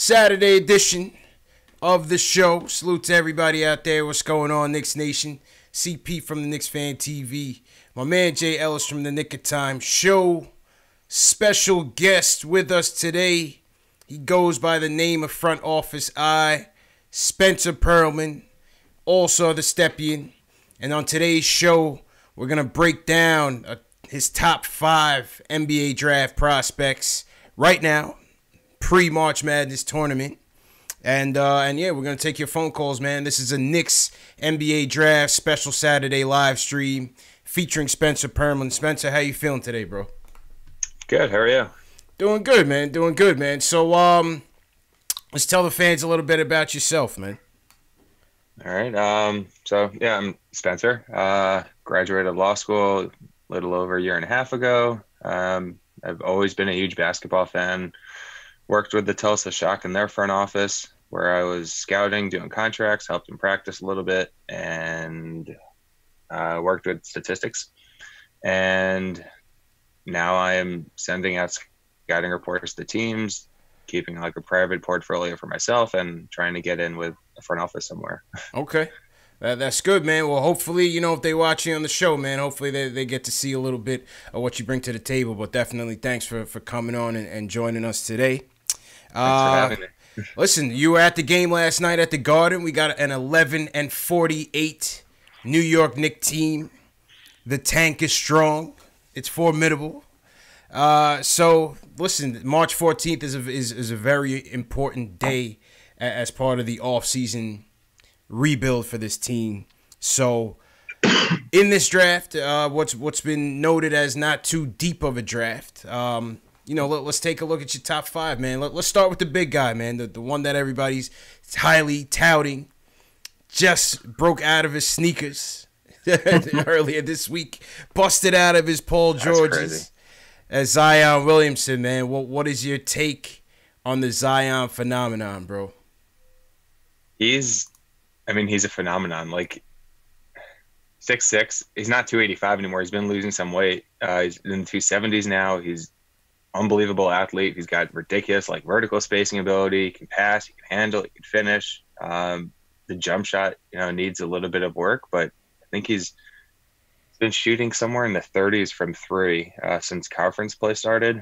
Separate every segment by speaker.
Speaker 1: Saturday edition of the show. Salute to everybody out there. What's going on, Knicks Nation? CP from the Knicks Fan TV. My man Jay Ellis from the Nick of Time Show. Special guest with us today. He goes by the name of Front Office I, Spencer Pearlman, also the Stepien. And on today's show, we're going to break down his top 5 NBA draft prospects right now, pre-March Madness tournament. And yeah, we're going to take your phone calls, man. This is a Knicks NBA draft special Saturday live stream featuring Spencer Pearlman. Spencer, how you feeling today, bro?
Speaker 2: Good. How are you?
Speaker 1: Doing good, man. Doing good, man. So, let's tell the fans a little bit about yourself, man.
Speaker 2: All right. So, yeah, I'm Spencer. Graduated law school a little over a year and a half ago. I've always been a huge basketball fan. Worked with the Tulsa Shock in their front office, where I was scouting, doing contracts, helped them practice a little bit, and worked with statistics. And now I am sending out scouting reports to teams, keeping like a private portfolio for myself, and trying to get in with a front office somewhere.
Speaker 1: Okay. That's good, man. Well, hopefully, if they watch you on the show, man, hopefully they get to see a little bit of what you bring to the table. But definitely thanks for coming on and joining us today.
Speaker 2: Thanks for having me.
Speaker 1: Listen, you were at the game last night at the Garden. We got an 11-48 New York Knicks team. The tank is strong. It's formidable. So, listen, March 14th is a very important day as part of the offseason rebuild for this team. So, in this draft, what's been noted as not too deep of a draft, let's take a look at your top 5, man. Let's start with the big guy, man, the one that everybody's highly touting. Just broke out of his sneakers earlier this week. Busted out of his Paul Georges. As Zion Williamson, man. What is your take on the Zion phenomenon, bro?
Speaker 2: He's a phenomenon. Like 6'6", he's not 285 anymore. He's been losing some weight. He's in the 270s now. He's unbelievable athlete. He's got ridiculous vertical spacing ability. He can pass, he can handle, he can finish. The jump shot, needs a little bit of work, but I think he's been shooting somewhere in the 30s from 3 since conference play started.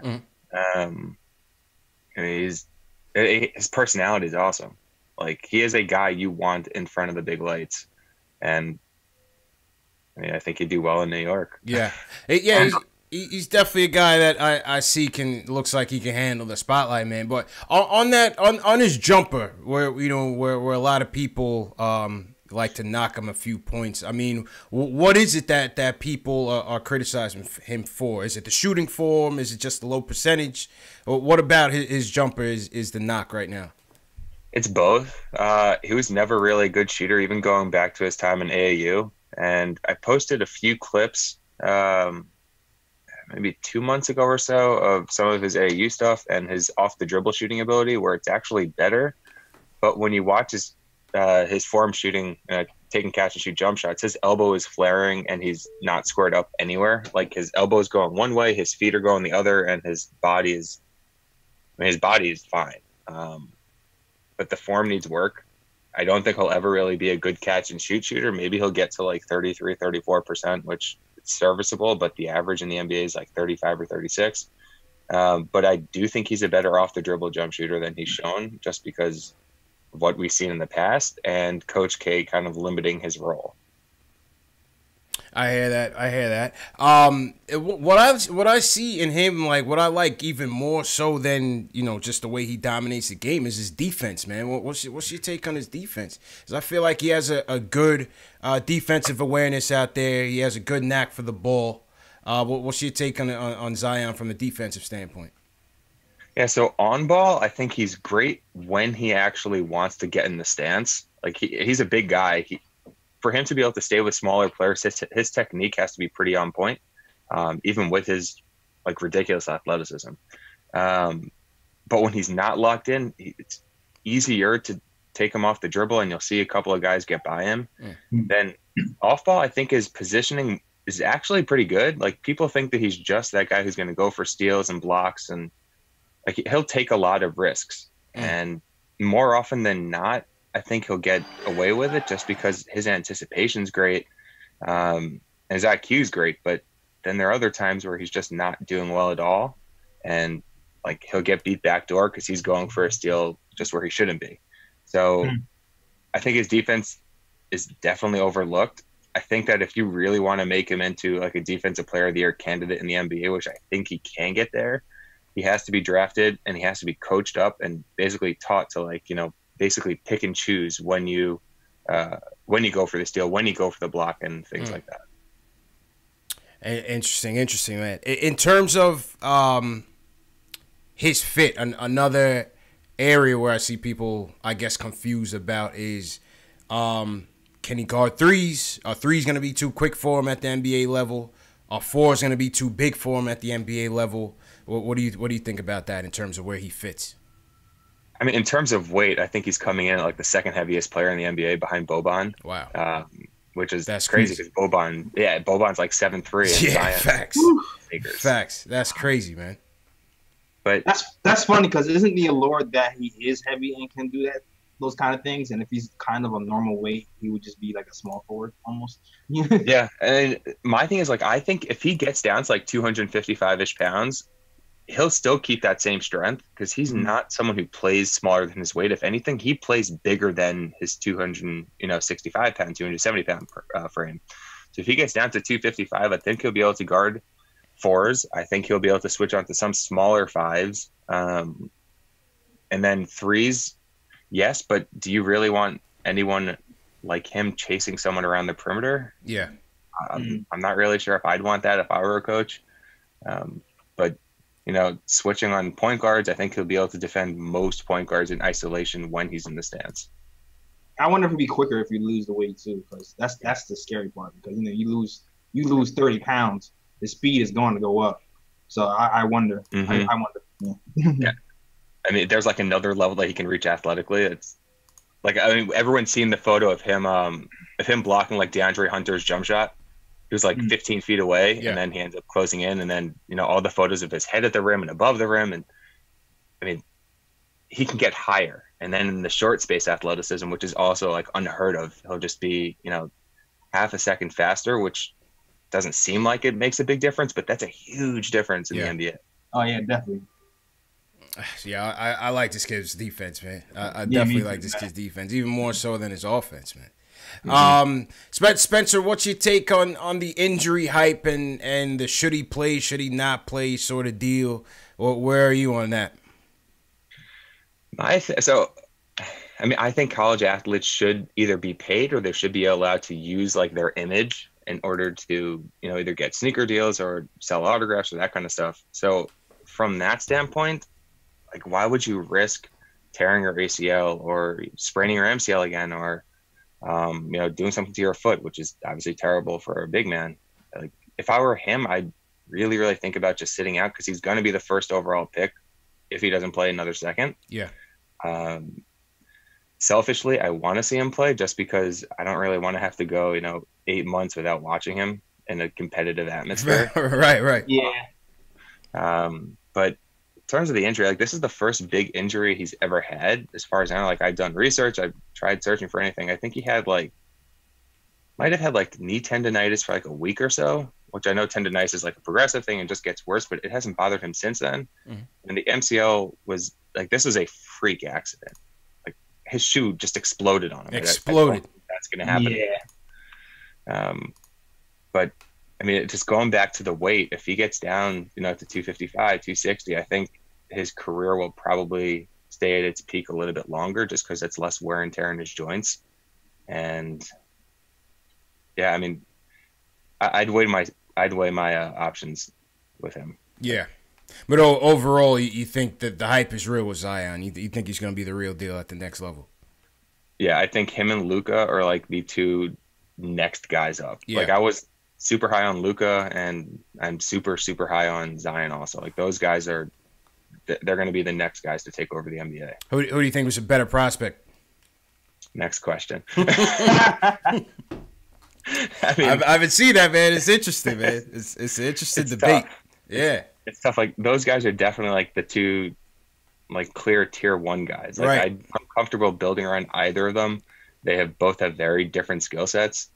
Speaker 2: His personality is awesome. Like, he is a guy you want in front of the big lights, and I think he'd do well in New York.
Speaker 1: Yeah, He's definitely a guy that I see looks like he can handle the spotlight, man. But on his jumper, where a lot of people like to knock him a few points. I mean, what is it that people are criticizing him for? Is it the shooting form? Is it just the low percentage? Or what about his jumper is the knock right now?
Speaker 2: It's both. He was never really a good shooter, even going back to his time in AAU. And I posted a few clips maybe 2 months ago or so of some of his AAU stuff and his off-the-dribble shooting ability, where it's actually better. But when you watch his form shooting, taking catch-and-shoot jump shots, his elbow is flaring and he's not squared up anywhere. Like, his elbow is going one way, his feet are going the other, and his body is fine. But the form needs work. I don't think he'll ever really be a good catch-and-shoot shooter. Maybe he'll get to 33, 34%, which serviceable, but the average in the NBA is 35 or 36. But I do think he's a better off the dribble jump shooter than he's shown, just because of what we've seen in the past and Coach K kind of limiting his role.
Speaker 1: I hear that. What I see in him, what I like even more so than just the way he dominates the game, is his defense, man. What's your take on his defense? Because I feel like he has a good defensive awareness out there. He has a good knack for the ball. What's your take on Zion from a defensive standpoint?
Speaker 2: Yeah, so on ball, I think he's great when he actually wants to get in the stance. He's a big guy. For him to be able to stay with smaller players, his technique has to be pretty on point, even with his ridiculous athleticism. But when he's not locked in, it's easier to take him off the dribble, and you'll see a couple of guys get by him. Then off ball, I think his positioning is actually pretty good. People think that he's just that guy who's going to go for steals and blocks, and he'll take a lot of risks. And more often than not, I think he'll get away with it just because his anticipation's great, and his IQ's great. But then there are other times where he's just not doing well at all, and like he'll get beat backdoor because he's going for a steal just where he shouldn't be. So I think his defense is definitely overlooked. I think that if you really want to make him into like a defensive player of the year candidate in the NBA, which I think he can get there, he has to be drafted and he has to be coached up and basically taught to, like, basically pick and choose when you go for the steal, when you go for the block, and things like that.
Speaker 1: Interesting, man. In terms of his fit, another area where I see people, I guess, confused about is, can he guard threes? Are threes going to be too quick for him at the NBA level? Are fours going to be too big for him at the NBA level? What do you think about that in terms of where he fits?
Speaker 2: I mean, in terms of weight, I think he's coming in at like the second heaviest player in the NBA behind Boban.
Speaker 1: Wow.
Speaker 2: That's crazy because Boban's like 7'3".
Speaker 1: Yeah, facts. Facts. That's crazy, man.
Speaker 2: But
Speaker 3: that's funny because isn't the allure that he is heavy and can do those kind of things? And if he's kind of a normal weight, he would just be like a small forward almost.
Speaker 2: Yeah, and my thing is, like, I think if he gets down to like 255-ish pounds, he'll still keep that same strength because he's not someone who plays smaller than his weight. If anything, he plays bigger than his 265 pound, 270 pound frame. So if he gets down to 255, I think he'll be able to guard fours. I think he'll be able to switch on to some smaller fives. And then threes, yes, but do you really want anyone like him chasing someone around the perimeter?
Speaker 1: Yeah.
Speaker 2: I'm not really sure if I'd want that if I were a coach. But switching on point guards, I think he'll be able to defend most point guards in isolation when he's in the stance.
Speaker 3: I wonder if it'd be quicker if you lose the weight too, because that's the scary part. Because you lose 30 pounds, the speed is going to go up. So I wonder.
Speaker 2: Mm-hmm.
Speaker 3: I wonder.
Speaker 2: Yeah. I mean, there's like another level that he can reach athletically. It's like, I mean, everyone's seen the photo of him blocking like DeAndre Hunter's jump shot. He was like 15 feet away, and then he ends up closing in. And then, all the photos of his head at the rim and above the rim. And I mean, he can get higher. And then in the short space athleticism, which is also like unheard of, he'll just be, half a second faster, which doesn't seem like it makes a big difference, but that's a huge difference in the NBA.
Speaker 3: Oh, yeah, definitely.
Speaker 1: Yeah, I like this kid's defense, man. I definitely like this kid's defense, even more so than his offense, man. Spencer, what's your take on the injury hype and the should he play, should he not play sort of deal? Or where are you on that?
Speaker 2: I think college athletes should either be paid or they should be allowed to use like their image in order to, either get sneaker deals or sell autographs or that kind of stuff. So from that standpoint, like, why would you risk tearing your ACL or spraining your MCL again, or doing something to your foot, which is obviously terrible for a big man? Like, if I were him, I'd really, really think about just sitting out because he's going to be the first overall pick if he doesn't play another second.
Speaker 1: Yeah.
Speaker 2: Selfishly, I want to see him play just because I don't really want to have to go, 8 months without watching him in a competitive atmosphere.
Speaker 1: Right.
Speaker 3: Yeah.
Speaker 2: But in terms of the injury, like, this is the first big injury he's ever had. As far as I know, like, I've done research, I've tried searching for anything. I think he might have had like knee tendonitis for like a week or so, which I know tendonitis is like a progressive thing and just gets worse, but it hasn't bothered him since then. Mm-hmm. And the MCL was like, this was a freak accident. Like, his shoe just exploded on him.
Speaker 1: Exploded.
Speaker 2: That's going to happen.
Speaker 3: Yeah.
Speaker 2: But I mean, just going back to the weight, if he gets down, to 255, 260, I think his career will probably stay at its peak a little bit longer just because it's less wear and tear in his joints. And yeah, I mean, I'd weigh my options with him.
Speaker 1: Yeah. But overall, you think that the hype is real with Zion? You think he's going to be the real deal at the next level?
Speaker 2: Yeah, I think him and Luka are like the two next guys up.
Speaker 1: Yeah.
Speaker 2: Like, I was super high on Luka, and I'm super, super high on Zion also. Like, those guys they're going to be the next guys to take over the NBA.
Speaker 1: Who do you think was a better prospect?
Speaker 2: Next question.
Speaker 1: I haven't seen that, man. It's interesting, man. It's an interesting debate.
Speaker 2: Tough.
Speaker 1: Yeah.
Speaker 2: It's tough. Like, those guys are definitely like the two, like, clear tier one guys. Like,
Speaker 1: right.
Speaker 2: I'm comfortable building around either of them. They both have very different skill sets.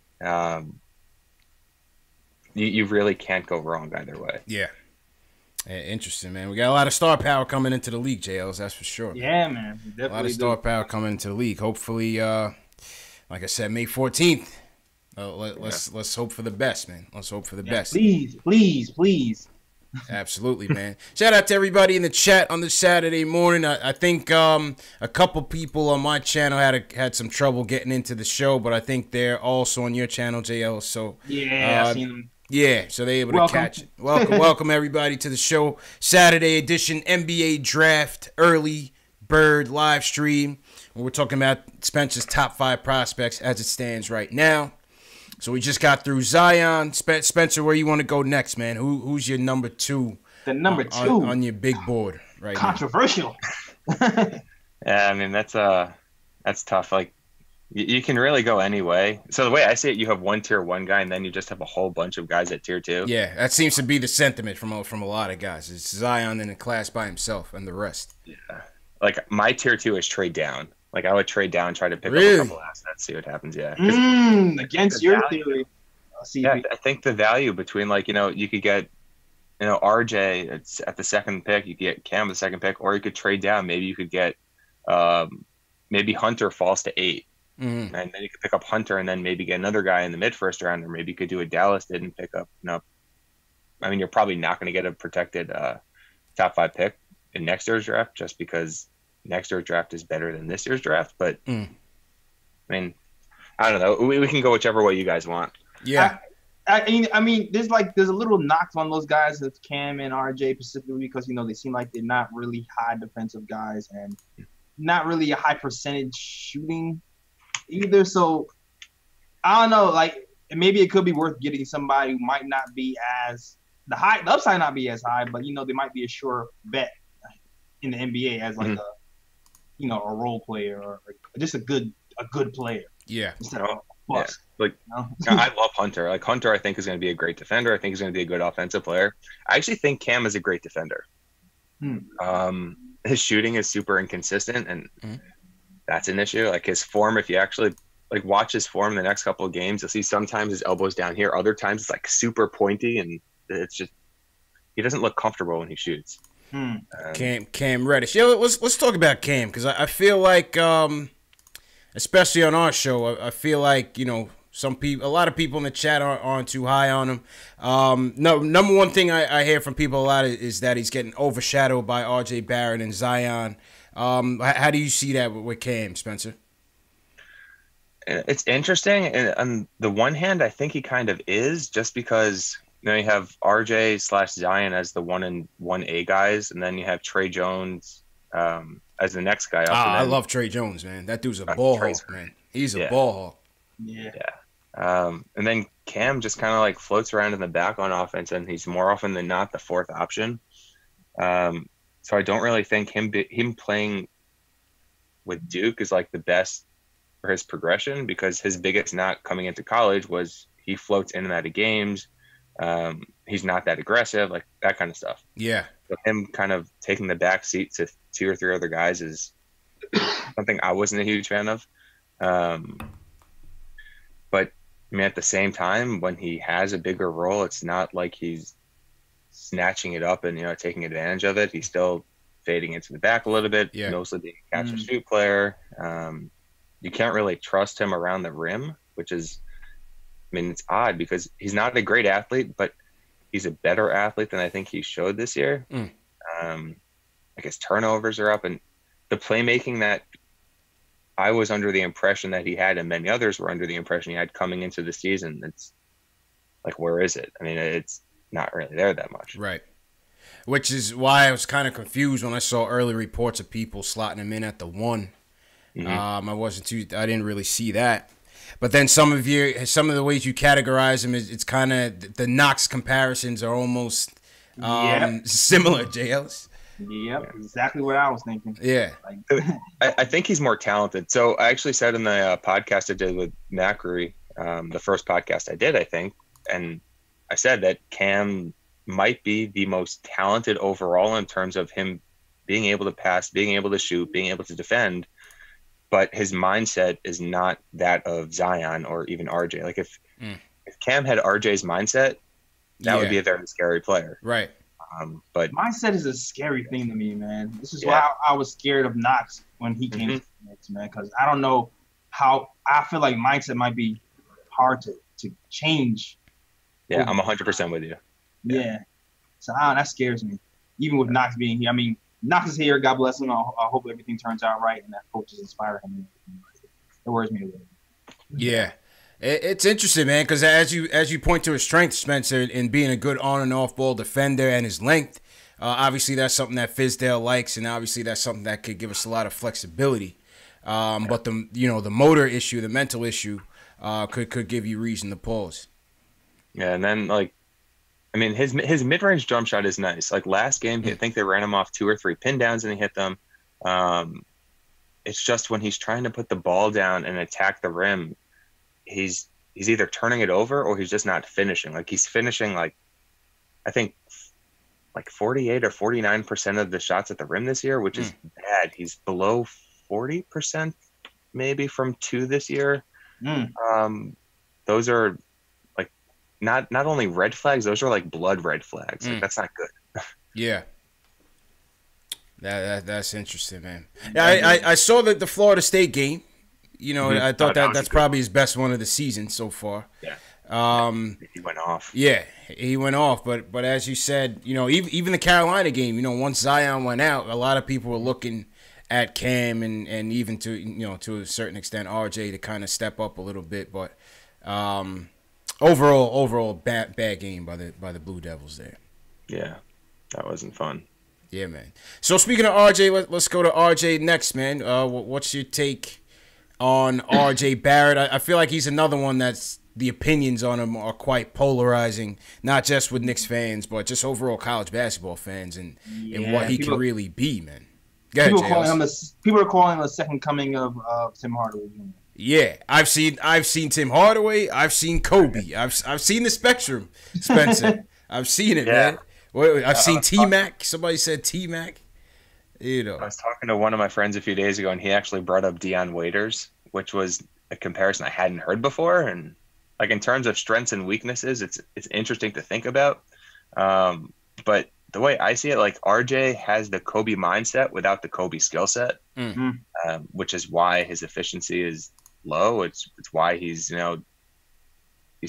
Speaker 2: You really can't go wrong either way.
Speaker 1: Yeah. Interesting, man. We got a lot of star power coming into the league, JLs, that's for sure.
Speaker 3: Yeah, man. Definitely
Speaker 1: a lot of star power coming into the league. Hopefully, like I said, May 14th. Let's hope for the best, man. Let's hope for the best.
Speaker 3: Please.
Speaker 1: Absolutely, man. Shout out to everybody in the chat on this Saturday morning. I think a couple people on my channel had some trouble getting into the show, but I think they're also on your channel, JL. So
Speaker 3: yeah, I've seen them.
Speaker 1: Yeah, so they're able to catch it. Welcome everybody to the show. Saturday edition NBA Draft Early Bird live stream. We're talking about Spencer's top 5 prospects as it stands right now. So we just got through Zion. Spencer, where you want to go next, man? Who's your number 2?
Speaker 3: The number 2
Speaker 1: on your big board right
Speaker 3: Controversial.
Speaker 2: Yeah, I mean that's tough. Like you can really go any way. So the way I see it, you have one tier 1 guy, and then you just have a whole bunch of guys at tier 2.
Speaker 1: Yeah, that seems to be the sentiment from a lot of guys. It's Zion in a class by himself, and the rest.
Speaker 2: Yeah, like my tier 2 is trade down. Like I would trade down, try to pick up a couple assets, see what happens. Yeah,
Speaker 3: against your theory.
Speaker 2: Yeah, I think the value between you could get RJ at the second pick, you could get Cam the second pick, or you could trade down. Maybe you could get maybe Hunter falls to 8. And then you could pick up Hunter and then maybe get another guy in the mid-first round, or maybe you could do what Dallas did and pick up. I mean, you're probably not going to get a protected top 5 pick in next year's draft just because next year's draft is better than this year's draft. But I mean, I don't know. We can go whichever way you guys want.
Speaker 1: Yeah.
Speaker 3: I mean, there's a little knocks on those guys, with Cam and RJ specifically, because they seem like they're not really high defensive guys and not really a high percentage shooting either. So I don't know, like maybe it could be worth getting somebody who might not be as the upside not be as high, but they might be a sure bet in the NBA as like a role player or just a good player.
Speaker 1: Yeah.
Speaker 3: Instead of a bust.
Speaker 2: Yeah. Like I love Hunter. Like Hunter I think is going to be a great defender. I think he's going to be a good offensive player. I actually think Cam is a great defender. His shooting is super inconsistent, and that's an issue. Like his form, if you actually watch his form the next couple of games, you'll see sometimes his elbow's down here, other times it's like super pointy, and it's just he doesn't look comfortable when he shoots.
Speaker 1: Cam Reddish. Yeah, let's talk about Cam, because I feel like, especially on our show, I feel like a lot of people in the chat aren't too high on him. No, number one thing I hear from people a lot is that he's getting overshadowed by R.J. Barrett and Zion. How do you see that with Cam, Spencer?
Speaker 2: It's interesting, and on the one hand, I think he kind of is, just because you have RJ/Zion as the 1 and 1A guys, and then you have Trey Jones as the next guy up.
Speaker 1: I love Trey Jones, man. That dude's a ball hawk, man. He's a ball hawk.
Speaker 3: Yeah.
Speaker 2: And then Cam just kind of like floats around in the back on offense, and he's more often than not the 4th option. So I don't really think him playing with Duke is like the best for his progression, because his biggest knock coming into college was he floats in and out of games. He's not that aggressive, like that kind of stuff.
Speaker 1: Yeah.
Speaker 2: So him kind of taking the back seat to 2 or 3 other guys is something I wasn't a huge fan of. But I mean, at the same time, when he has a bigger role, it's not like he's snatching it up and taking advantage of it. He's still fading into the back a little bit, mostly being a catch and shoot player. You can't really trust him around the rim, which is, I mean, it's odd because he's not a great athlete, but he's a better athlete than I think he showed this year. Like his turnovers are up, and the playmaking that I was under the impression that he had, and many others were under the impression he had coming into the season, it's like, where is it? I mean, it's not really there that much.
Speaker 1: Right. Which is why I was kind of confused when I saw early reports of people slotting him in at the 1. I didn't really see that. But then some of the ways you categorize him, it's kind of the Knox comparisons are almost similar, JLs.
Speaker 3: Yep, exactly what I was thinking.
Speaker 1: Yeah.
Speaker 2: I think he's more talented. So I actually said in the podcast I did with Macri, the first podcast I did, I think, and I said that Cam might be the most talented overall in terms of him being able to pass, being able to shoot, being able to defend. but his mindset is not that of Zion or even RJ. Like if Cam had RJ's mindset, that would be a very scary player.
Speaker 1: Right.
Speaker 2: But
Speaker 3: mindset is a scary thing to me, man. This is why I was scared of Knox when he came to the Knicks, man, because I don't know how. I feel like mindset might be hard to change.
Speaker 2: Yeah, I'm 100% with you.
Speaker 3: Yeah. So that scares me. Even with Knox being here. I mean, Knox is here. God bless him. I hope everything turns out right and that coaches inspire him. It worries me a little.
Speaker 1: Yeah. It's interesting, man, because as you point to his strengths, Spencer, in being a good on and off ball defender and his length, obviously that's something that Fizdale likes, and obviously that's something that could give us a lot of flexibility. But the motor issue, the mental issue, could give you reason to pause.
Speaker 2: Yeah, and then his mid-range jump shot is nice. Like last game, I think they ran him off 2 or 3 pin downs and he hit them. It's just when he's trying to put the ball down and attack the rim, he's either turning it over or he's just not finishing. Like he's finishing I think 48 or 49% of the shots at the rim this year, which is bad. He's below 40% maybe from 2 this year. Those are not only red flags, those are like blood red flags. Like that's not good.
Speaker 1: Yeah. That's interesting, man. Yeah, I saw the Florida State game. I thought that's probably his best one of the season so far.
Speaker 2: Yeah. He went off.
Speaker 1: Yeah, he went off. But as you said, even the Carolina game, once Zion went out, a lot of people were looking at Cam and even to a certain extent RJ to kind of step up a little bit. But overall bad game by the Blue Devils there.
Speaker 2: Yeah, that wasn't fun.
Speaker 1: Yeah, man. So speaking of RJ, let's go to RJ next, man. What's your take on RJ Barrett? I feel like he's another one that's the opinions on him are quite polarizing, not just with Knicks fans, but just overall college basketball fans and what he can really be, man. Go ahead,
Speaker 3: people are calling him the second coming of Tim Hardaway Jr.
Speaker 1: Yeah, I've seen Tim Hardaway. I've seen Kobe. I've seen the spectrum, Spencer. I've seen it, man. I've seen T-Mac. Somebody said T-Mac. I
Speaker 2: was talking to one of my friends a few days ago, and he actually brought up Dion Waiters, which was a comparison I hadn't heard before. And in terms of strengths and weaknesses, it's interesting to think about. But the way I see it, RJ has the Kobe mindset without the Kobe skill set, which is why his efficiency is low. It's why he's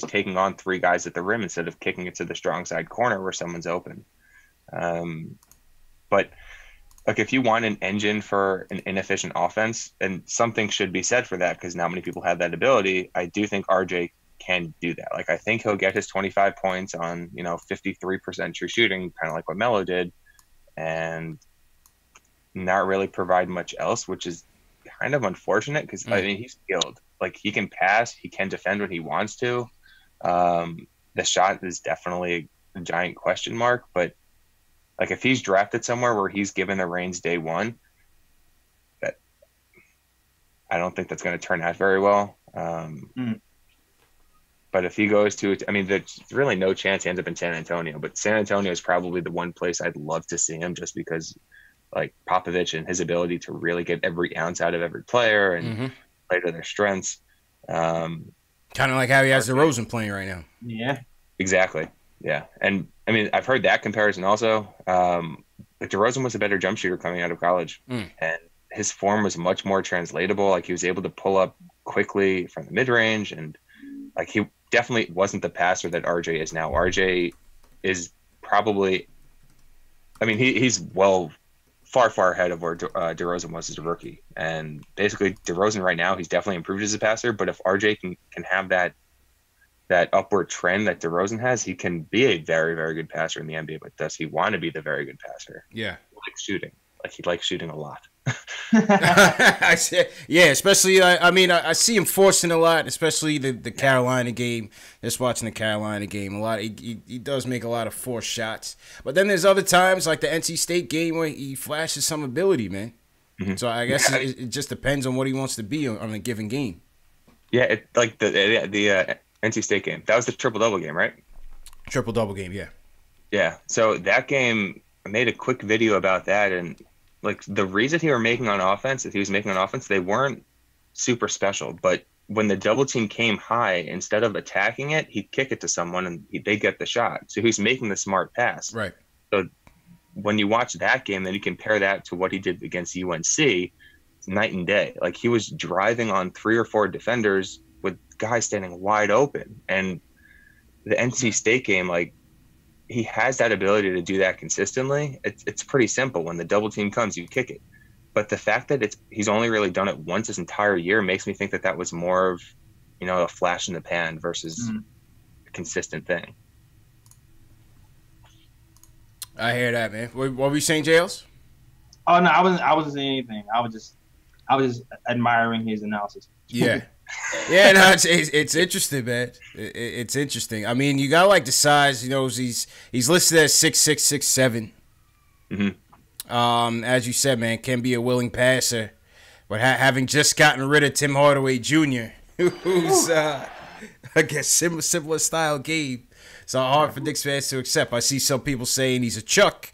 Speaker 2: taking on 3 guys at the rim instead of kicking it to the strong side corner where someone's open. But if you want an engine for an inefficient offense, and something should be said for that because not many people have that ability, I do think RJ can do that. I think he'll get his 25 points on 53% true shooting, kind of like what Melo did, and not really provide much else, which is kind of unfortunate because he's skilled. He can pass, he can defend when he wants to. The shot is definitely a giant question mark, but if he's drafted somewhere where he's given the reins day one, that I don't think that's going to turn out very well. But if he goes to, there's really no chance he ends up in San Antonio. But San Antonio is probably the one place I'd love to see him, just because, Popovich and his ability to really get every ounce out of every player and play to their strengths.
Speaker 1: Kind of like how he has DeRozan playing right now.
Speaker 3: Yeah,
Speaker 2: exactly. Yeah, and I've heard that comparison also. But DeRozan was a better jump shooter coming out of college, and his form was much more translatable. He was able to pull up quickly from the mid range, and he definitely wasn't the passer that RJ is now. RJ is probably, he's far ahead of where DeRozan was as a rookie. And basically DeRozan right now, he's definitely improved as a passer, but if RJ can have that upward trend that DeRozan has, he can be a very, very good passer in the NBA. But does he want to be the very good passer?
Speaker 1: Yeah.
Speaker 2: He likes shooting. He likes shooting a lot.
Speaker 1: I said, yeah, especially I see him forcing a lot, especially the Carolina game. Just watching the Carolina game a lot, he does make a lot of forced shots. But then there's other times like the NC State game where he flashes some ability, man. So I guess it just depends on what he wants to be on a given game.
Speaker 2: Yeah, the NC State game, that was the triple-double game, right?
Speaker 1: Triple-double game, yeah.
Speaker 2: Yeah, so that game, I made a quick video about that, and the reads that he was making on offense, they weren't super special. But when the double team came high, instead of attacking it, he'd kick it to someone and they get the shot. So he's making the smart pass.
Speaker 1: Right.
Speaker 2: So when you watch that game, then you compare that to what he did against UNC, it's night and day. Like, he was driving on 3 or 4 defenders with guys standing wide open. And the NC State game, like, he has that ability to do that consistently. It's pretty simple. When the double team comes, you kick it. But the fact that he's only really done it once this entire year makes me think that was more of, a flash in the pan versus a consistent thing.
Speaker 1: I hear that, man. What were you saying, Jails?
Speaker 3: Oh no, I wasn't saying anything. I was just admiring his analysis.
Speaker 1: Yeah. Yeah, no, it's interesting, man. It's interesting. I mean, you got like the size. He's listed as 6'6", 6'7".
Speaker 2: Mm-hmm.
Speaker 1: As you said, man, can be a willing passer, but having just gotten rid of Tim Hardaway Jr., who's I guess similar style game, so hard for Knicks fans to accept. I see some people saying he's a Chuck.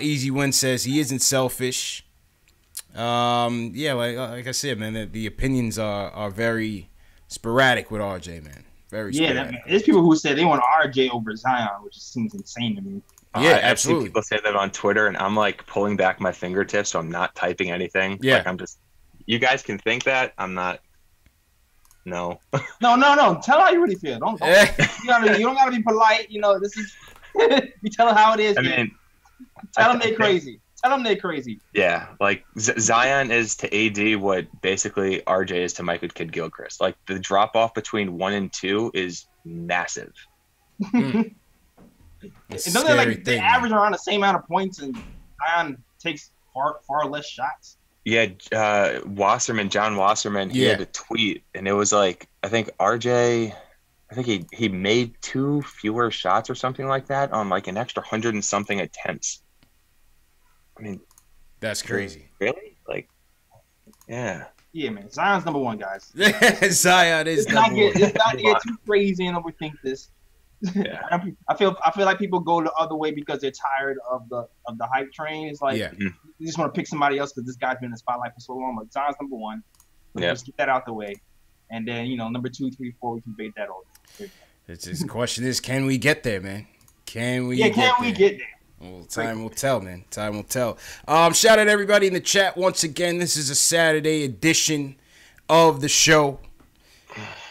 Speaker 1: Easy Win says he isn't selfish. Yeah, like I said, man, the opinions are very sporadic with RJ, man. Very sporadic.
Speaker 3: There's people who say they want RJ over Zion, which just seems insane to me.
Speaker 1: Yeah,
Speaker 2: I've
Speaker 1: absolutely.
Speaker 2: seen people say that on Twitter, and I'm like pulling back my fingertips, so I'm not typing anything.
Speaker 1: Yeah,
Speaker 2: like, I'm just. You guys can think that. I'm not. No.
Speaker 3: No. Tell how you really feel. Don't you don't gotta be polite. This is. You tell them how it is.
Speaker 2: I mean,
Speaker 3: tell them they're crazy. Tell them they're crazy.
Speaker 2: Yeah, like Zion is to AD what basically RJ is to Michael Kidd-Gilchrist. Like, the drop off between 1 and 2 is massive.
Speaker 3: And don't they average around the same amount of points, and Zion takes far less shots.
Speaker 2: Yeah, John Wasserman, he had a tweet, and it was like, I think RJ, he made 2 fewer shots or something like that on like an extra 100 and something attempts. I mean,
Speaker 1: that's crazy.
Speaker 2: Really? Like, yeah.
Speaker 3: Yeah, man. Zion's number 1, guys.
Speaker 1: Zion is number 1.
Speaker 3: Let's not get too crazy and overthink this.
Speaker 2: Yeah.
Speaker 3: I feel like people go the other way because they're tired of the hype train. It's like you just want to pick somebody else because this guy's been in the spotlight for so long. But Zion's number 1. Just get that out the way, and then number 2, 3, 4, we can debate that all day.
Speaker 1: The question is, can we get there, man? Can we?
Speaker 3: Yeah, can we get there?
Speaker 1: Well, time will tell, man. Time will tell. Shout out to everybody in the chat once again. This is a Saturday edition of the show.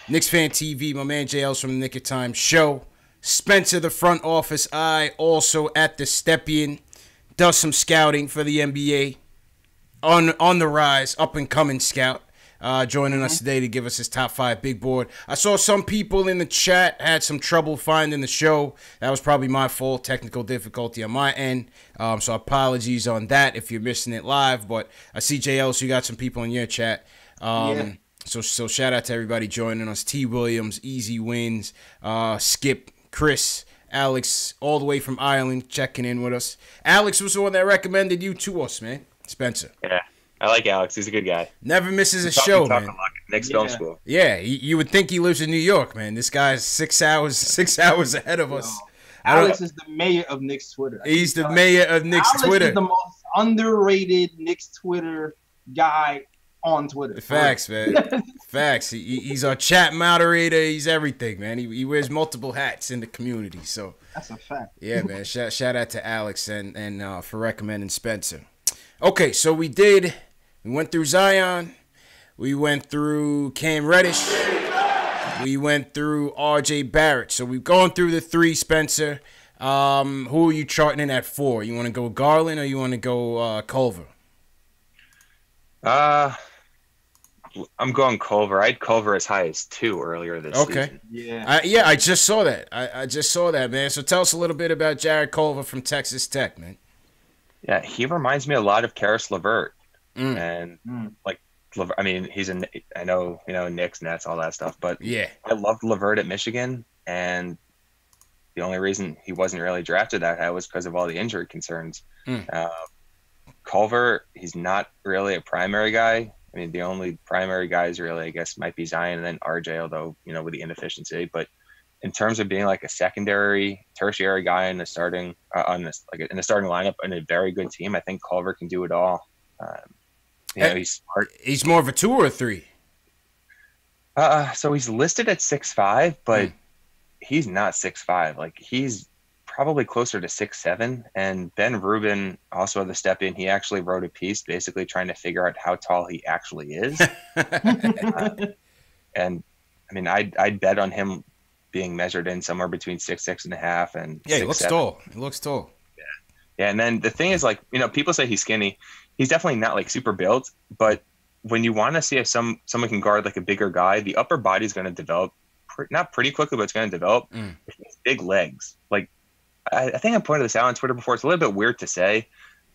Speaker 1: Knicks Fan TV, my man JL's from the Nick of Time show. Spencer, the front office eye, also at the Stepien, does some scouting for the NBA. On the rise, up and coming scout. Joining us today to give us his top 5 big board. I saw some people in the chat had some trouble finding the show. That was probably my fault, technical difficulty on my end. So apologies on that if you're missing it live. But I see JL, so you got some people in your chat. So shout out to everybody joining us. T. Williams, Easy Wins, Skip, Chris, Alex, all the way from Ireland, checking in with us. Alex was the one that recommended you to us, man. Spencer.
Speaker 2: Yeah. I like Alex. He's a good guy.
Speaker 1: Never misses a show, man.
Speaker 2: Knicks Film School.
Speaker 1: Yeah, you would think he lives in New York, man. This guy's 6 hours ahead of us.
Speaker 3: Alex is the mayor of Knicks Twitter.
Speaker 1: He's the mayor of Knicks Twitter.
Speaker 3: Alex is the most underrated Knicks Twitter guy on Twitter.
Speaker 1: Facts, man. Facts. He's our chat moderator. He's everything, man. He wears multiple hats in the community. So
Speaker 3: that's a fact.
Speaker 1: Yeah, man. Shout out to Alex and for recommending Spencer. Okay, so we went through Zion, we went through Cam Reddish, we went through RJ Barrett. So we've gone through the 3, Spencer. Who are you charting in at 4? You want to go Garland or you want to go Culver?
Speaker 2: I'm going Culver. I had Culver as high as 2 earlier this season.
Speaker 3: Yeah.
Speaker 1: I just saw that. I just saw that, man. So tell us a little bit about Jared Culver from Texas Tech, man.
Speaker 2: Yeah, he reminds me a lot of Karis LeVert. And like, I mean, I know, Knicks, Nets, all that stuff, but
Speaker 1: yeah,
Speaker 2: I loved LeVert at Michigan, and the only reason he wasn't really drafted that high was because of all the injury concerns. Culver, he's not really a primary guy. I mean, the only primary guys really, I guess, might be Zion and then RJ, although, with the inefficiency. But in terms of being like a secondary, tertiary guy in the starting in the starting lineup in a very good team, I think Culver can do it all. He's smart.
Speaker 1: He's more of a 2 or a 3.
Speaker 2: So he's listed at 6'5", but he's not 6'5". Like he's probably closer to 6'7". And Ben Rubin, also at the Step In, he actually wrote a piece basically trying to figure out how tall he actually is. And I mean, I'd bet on him being measured in somewhere between 6'6.5" and
Speaker 1: yeah,
Speaker 2: 6'7".
Speaker 1: he looks tall. He looks tall.
Speaker 2: Yeah, and then the thing is, like, you know, people say he's skinny. He's definitely not like super built, but when you want to see if someone can guard like a bigger guy, the upper body is going to develop not pretty quickly, but it's going to develop with big legs. Like I think I pointed this out on Twitter before. It's a little bit weird to say,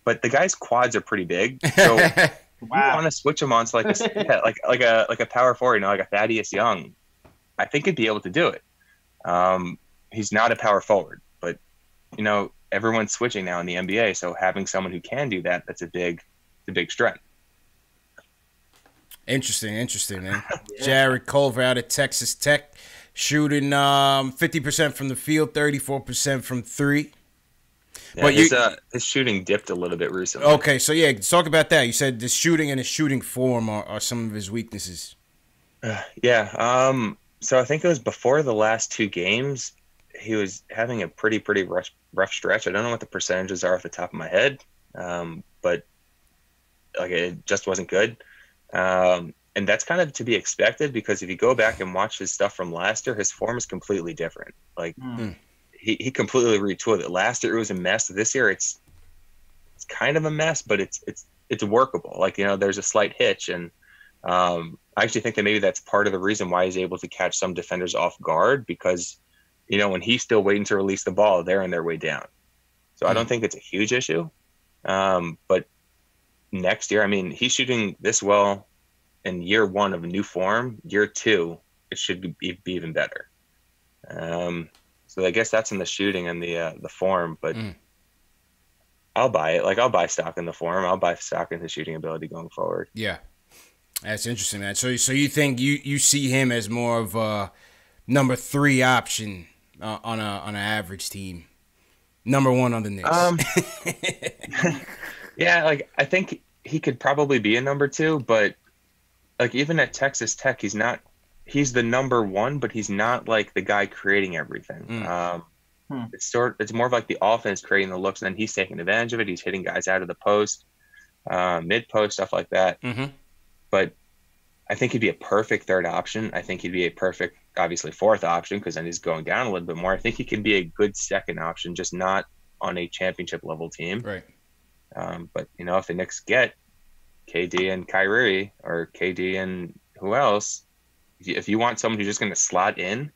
Speaker 2: but the guy's quads are pretty big. So if you want to switch him on to like a power forward, you know, like a Thaddeus Young, I think he'd be able to do it. He's not a power forward, but you know, everyone's switching now in the NBA, so having someone who can do that, that's a big strength. Interesting,
Speaker 1: man. Yeah. Jared Culver out of Texas Tech, shooting 50% from the field, 34% from three.
Speaker 2: Yeah, but his shooting dipped a little bit recently.
Speaker 1: Okay, so yeah, talk about that. You said the shooting and his shooting form are some of his weaknesses.
Speaker 2: So I think it was before the last two games, he was having a pretty rough stretch. I don't know what the percentages are off the top of my head, but like it just wasn't good. And that's kind of to be expected because if you go back and watch his stuff from last year, his form is completely different. Like he completely retooled it. Last year it was a mess. This year it's kind of a mess, but it's workable. Like, you know, there's a slight hitch, and I actually think that maybe that's part of the reason why he's able to catch some defenders off guard because, you know, when he's still waiting to release the ball, they're on their way down. So I don't think it's a huge issue. But next year, I mean, he's shooting this well in year one of a new form. Year two, it should be even better. So I guess that's in the shooting and the form, but I'll buy it. Like, I'll buy stock in the form. I'll buy stock in his shooting ability going forward.
Speaker 1: Yeah. That's interesting, man. So you think you see him as more of a number 3 option on an average team, number 1 on the Knicks?
Speaker 2: Yeah, like I think he could probably be a number 2, but like even at Texas Tech, he's the number 1, but he's not like the guy creating everything. It's more of like the offense creating the looks, and then he's taking advantage of it. He's hitting guys out of the post, mid post, stuff like that. But I think he'd be a perfect 3rd option. I think he'd be a perfect, obviously, 4th option because then he's going down a little bit more. I think he could be a good 2nd option, just not on a championship level team.
Speaker 1: Right.
Speaker 2: But you know, if the Knicks get KD and Kyrie or KD and who else, if you want someone who's just going to slot in,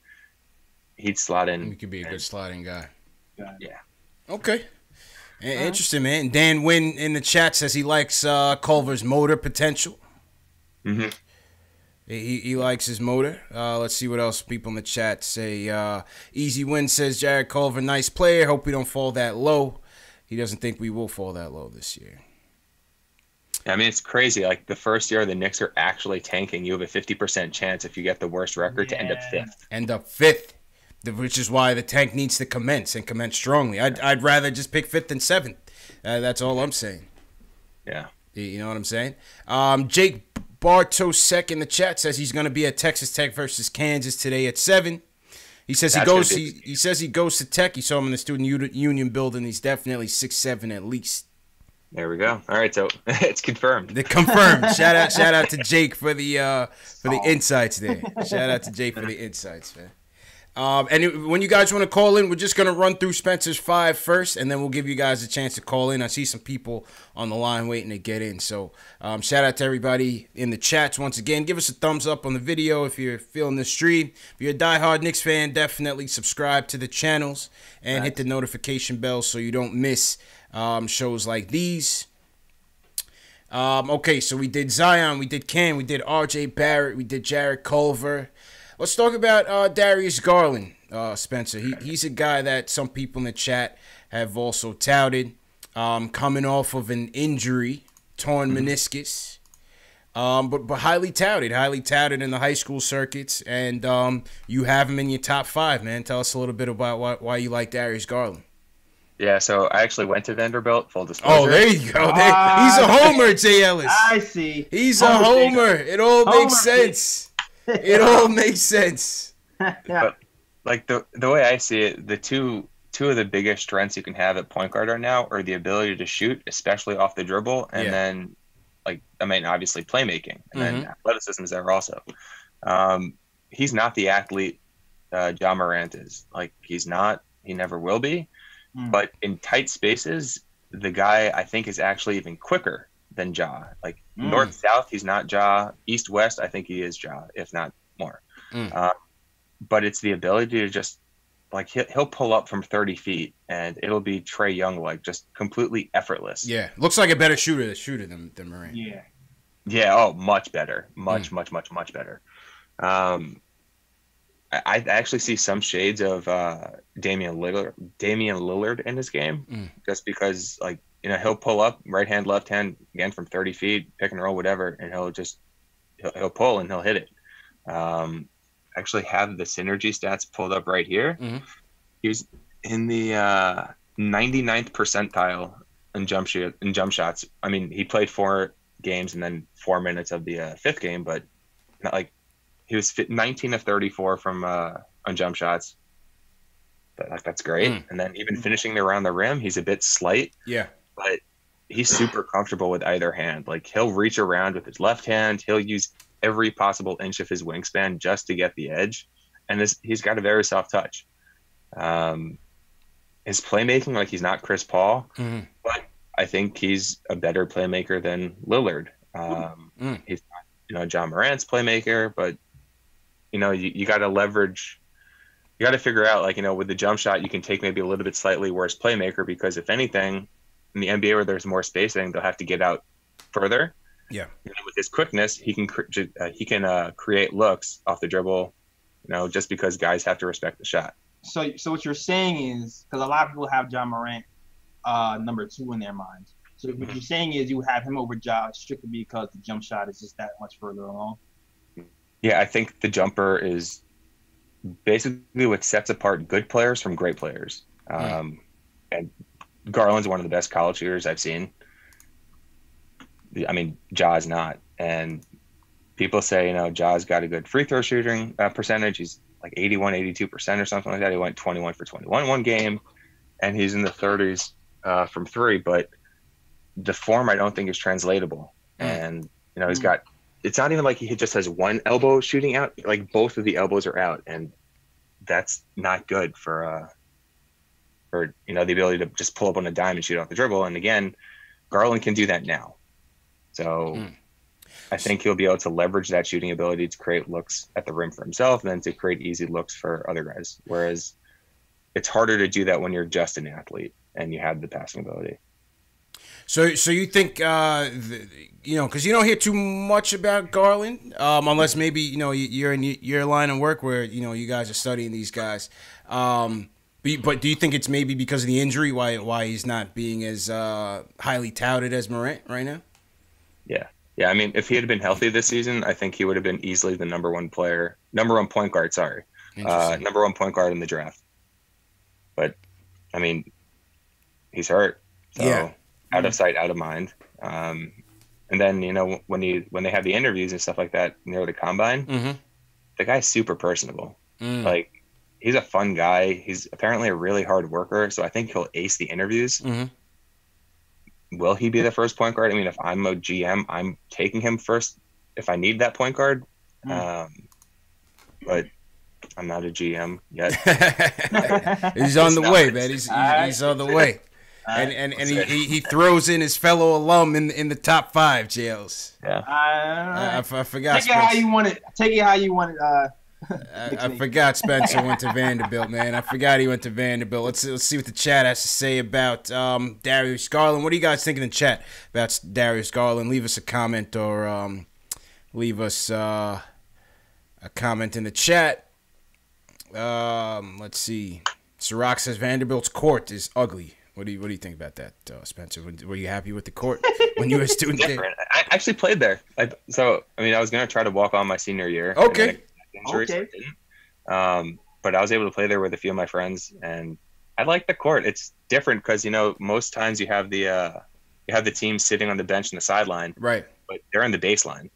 Speaker 2: he'd slot in.
Speaker 1: He could be a good slotting guy.
Speaker 2: Yeah.
Speaker 1: Okay. Interesting, man. Dan Wynn in the chat says he likes Culver's motor potential. He likes his motor. Let's see what else people in the chat say. Easy Win says Jared Culver, nice player. Hope we don't fall that low. He doesn't think we will fall that low this year.
Speaker 2: I mean, it's crazy. Like the first year the Knicks are actually tanking, you have a 50% chance if you get the worst record to end up 5th.
Speaker 1: Which is why the tank needs to commence and commence strongly. I'd rather just pick 5th than 7th. That's all I'm saying.
Speaker 2: Yeah.
Speaker 1: You know what I'm saying? Jake Bartosek in the chat says he's going to be at Texas Tech versus Kansas today at 7. He says he says he goes to Tech. He saw him in the student union building. He's definitely 6'7" at least.
Speaker 2: There we go. All right, so it's confirmed.
Speaker 1: They're confirmed. Shout out to Jake for the insights there. Shout out to Jake for the insights, man. And when you guys want to call in, we're just going to run through Spencer's 5 first, and then we'll give you guys a chance to call in. I see some people on the line waiting to get in. So shout out to everybody in the chats once again. Give us a thumbs up on the video if you're feeling the stream. If you're a diehard Knicks fan, definitely subscribe to the channels and hit the notification bell so you don't miss shows like these. Okay, so we did Zion, we did Cam, we did RJ Barrett, we did Jared Culver. Let's talk about Darius Garland, Spencer. He's a guy that some people in the chat have also touted, coming off of an injury, torn meniscus, but highly touted in the high school circuits, and you have him in your top 5, man. Tell us a little bit about why you like Darius Garland.
Speaker 2: Yeah, so I actually went to Vanderbilt, full disclosure.
Speaker 1: Oh, there you go. He's a homer, Jay Ellis.
Speaker 3: I see.
Speaker 1: He's a homer. It all makes sense. It all makes sense.
Speaker 3: Yeah.
Speaker 2: But like the way I see it, the two of the biggest strengths you can have at point guard right now are the ability to shoot, especially off the dribble, and
Speaker 1: Yeah.
Speaker 2: then obviously playmaking, and then athleticism is there also. He's not the athlete Ja Morant is. Like, he's not. He never will be. But in tight spaces, the guy I think is actually even quicker than Ja. Like north south, he's not Ja. East west, I think he is Ja, if not more. But it's the ability to just like he'll pull up from 30 feet and it'll be Trae Young like just completely effortless.
Speaker 1: Yeah, looks like a better shooter than Morant.
Speaker 3: Yeah.
Speaker 2: Yeah. Oh, much better. Much better. I actually see some shades of Damian Lillard in his game, just because he'll pull up right hand, left hand again from 30 feet, pick and roll, whatever, and he'll pull and he'll hit it. Actually have the synergy stats pulled up right here. He's in the 99th percentile in jump shots. I mean, he played 4 games and then 4 minutes of the 5th game, but not like. He was 19 of 34 from on jump shots. That's great. And then even finishing around the rim, he's a bit slight.
Speaker 1: Yeah.
Speaker 2: But he's super comfortable with either hand. Like, he'll reach around with his left hand. He'll use every possible inch of his wingspan just to get the edge. And he's got a very soft touch. His playmaking, like, he's not Chris Paul, but I think he's a better playmaker than Lillard. He's not, Ja Morant's playmaker, but you got to leverage. You got to figure out, with the jump shot, you can take maybe a little bit slightly worse playmaker, because if anything, in the NBA where there's more spacing, they'll have to get out further.
Speaker 1: Yeah.
Speaker 2: And with his quickness, he can create looks off the dribble, just because guys have to respect the shot.
Speaker 3: So what you're saying is, because a lot of people have Ja Morant number 2 in their minds. So what you're saying is you have him over Ja strictly because the jump shot is just that much further along.
Speaker 2: Yeah, I think the jumper is basically what sets apart good players from great players. And Garland's one of the best college shooters I've seen. I mean, Ja's not. And people say, Ja's got a good free throw shooting percentage. He's like 81, 82% or something like that. He went 21 for 21 one game, and he's in the 30s from 3. But the form, I don't think, is translatable. And, he's got – it's not even like he just has one elbow shooting out. Like, both of the elbows are out, and that's not good for the ability to just pull up on a dime and shoot off the dribble. And again, Garland can do that now. So I think he'll be able to leverage that shooting ability to create looks at the rim for himself and then to create easy looks for other guys. Whereas it's harder to do that when you're just an athlete and you have the passing ability.
Speaker 1: So you think, because you don't hear too much about Garland, unless maybe, you're in your line of work where, you guys are studying these guys. But do you think it's maybe because of the injury why he's not being as highly touted as Morant right now?
Speaker 2: Yeah. Yeah, I mean, if he had been healthy this season, I think he would have been easily the number one point guard, number one point guard in the draft. But, I mean, he's hurt. So. Yeah. Out of sight, out of mind. And then, when they have the interviews and stuff like that near the combine, the guy's super personable. Like, he's a fun guy. He's apparently a really hard worker, so I think he'll ace the interviews. Will he be the first point guard? I mean, if I'm a GM, I'm taking him first if I need that point guard. But I'm not a GM yet.
Speaker 1: He's on the way, man. He's on the way. And he throws in his fellow alum in the top 5 jails.
Speaker 2: Yeah.
Speaker 1: I forgot.
Speaker 3: Take it how you want it. Take it how you want it.
Speaker 1: I forgot Spencer went to Vanderbilt, man. I forgot he went to Vanderbilt. Let's see what the chat has to say about Darius Garland. What do you guys think in the chat about Darius Garland? Leave us a comment or leave us a comment in the chat. Let's see. Sirac says Vanderbilt's court is ugly. What do you think about that, Spencer? Were you happy with the court when you were a student there?
Speaker 2: I actually played there. I was going to try to walk on my senior year.
Speaker 1: Okay.
Speaker 2: Injury, so I didn't. But I was able to play there with a few of my friends, and I like the court. It's different because most times you have the team sitting on the bench in the sideline,
Speaker 1: right?
Speaker 2: But they're in the baseline.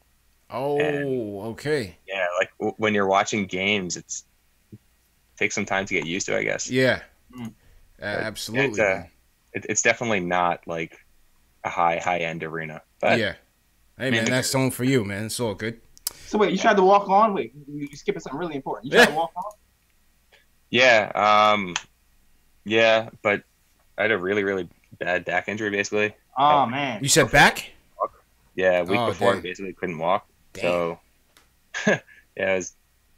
Speaker 1: Oh, okay.
Speaker 2: Yeah, like when you're watching games, it takes some time to get used to, I guess.
Speaker 1: Yeah,
Speaker 3: Mm.
Speaker 1: absolutely.
Speaker 2: It's definitely not like a high end arena. But
Speaker 1: Yeah. Hey,
Speaker 2: I mean,
Speaker 1: man, that's something for you, man. It's all good.
Speaker 3: So wait, you tried to walk on? Wait, you skipping something really important. You tried to walk on?
Speaker 2: yeah, yeah, but I had a really, really bad back injury, basically.
Speaker 3: Oh man.
Speaker 1: You said back?
Speaker 2: Yeah, a week
Speaker 1: Oh,
Speaker 2: before,
Speaker 1: dang.
Speaker 2: I basically couldn't walk.
Speaker 1: Damn.
Speaker 2: So, yeah,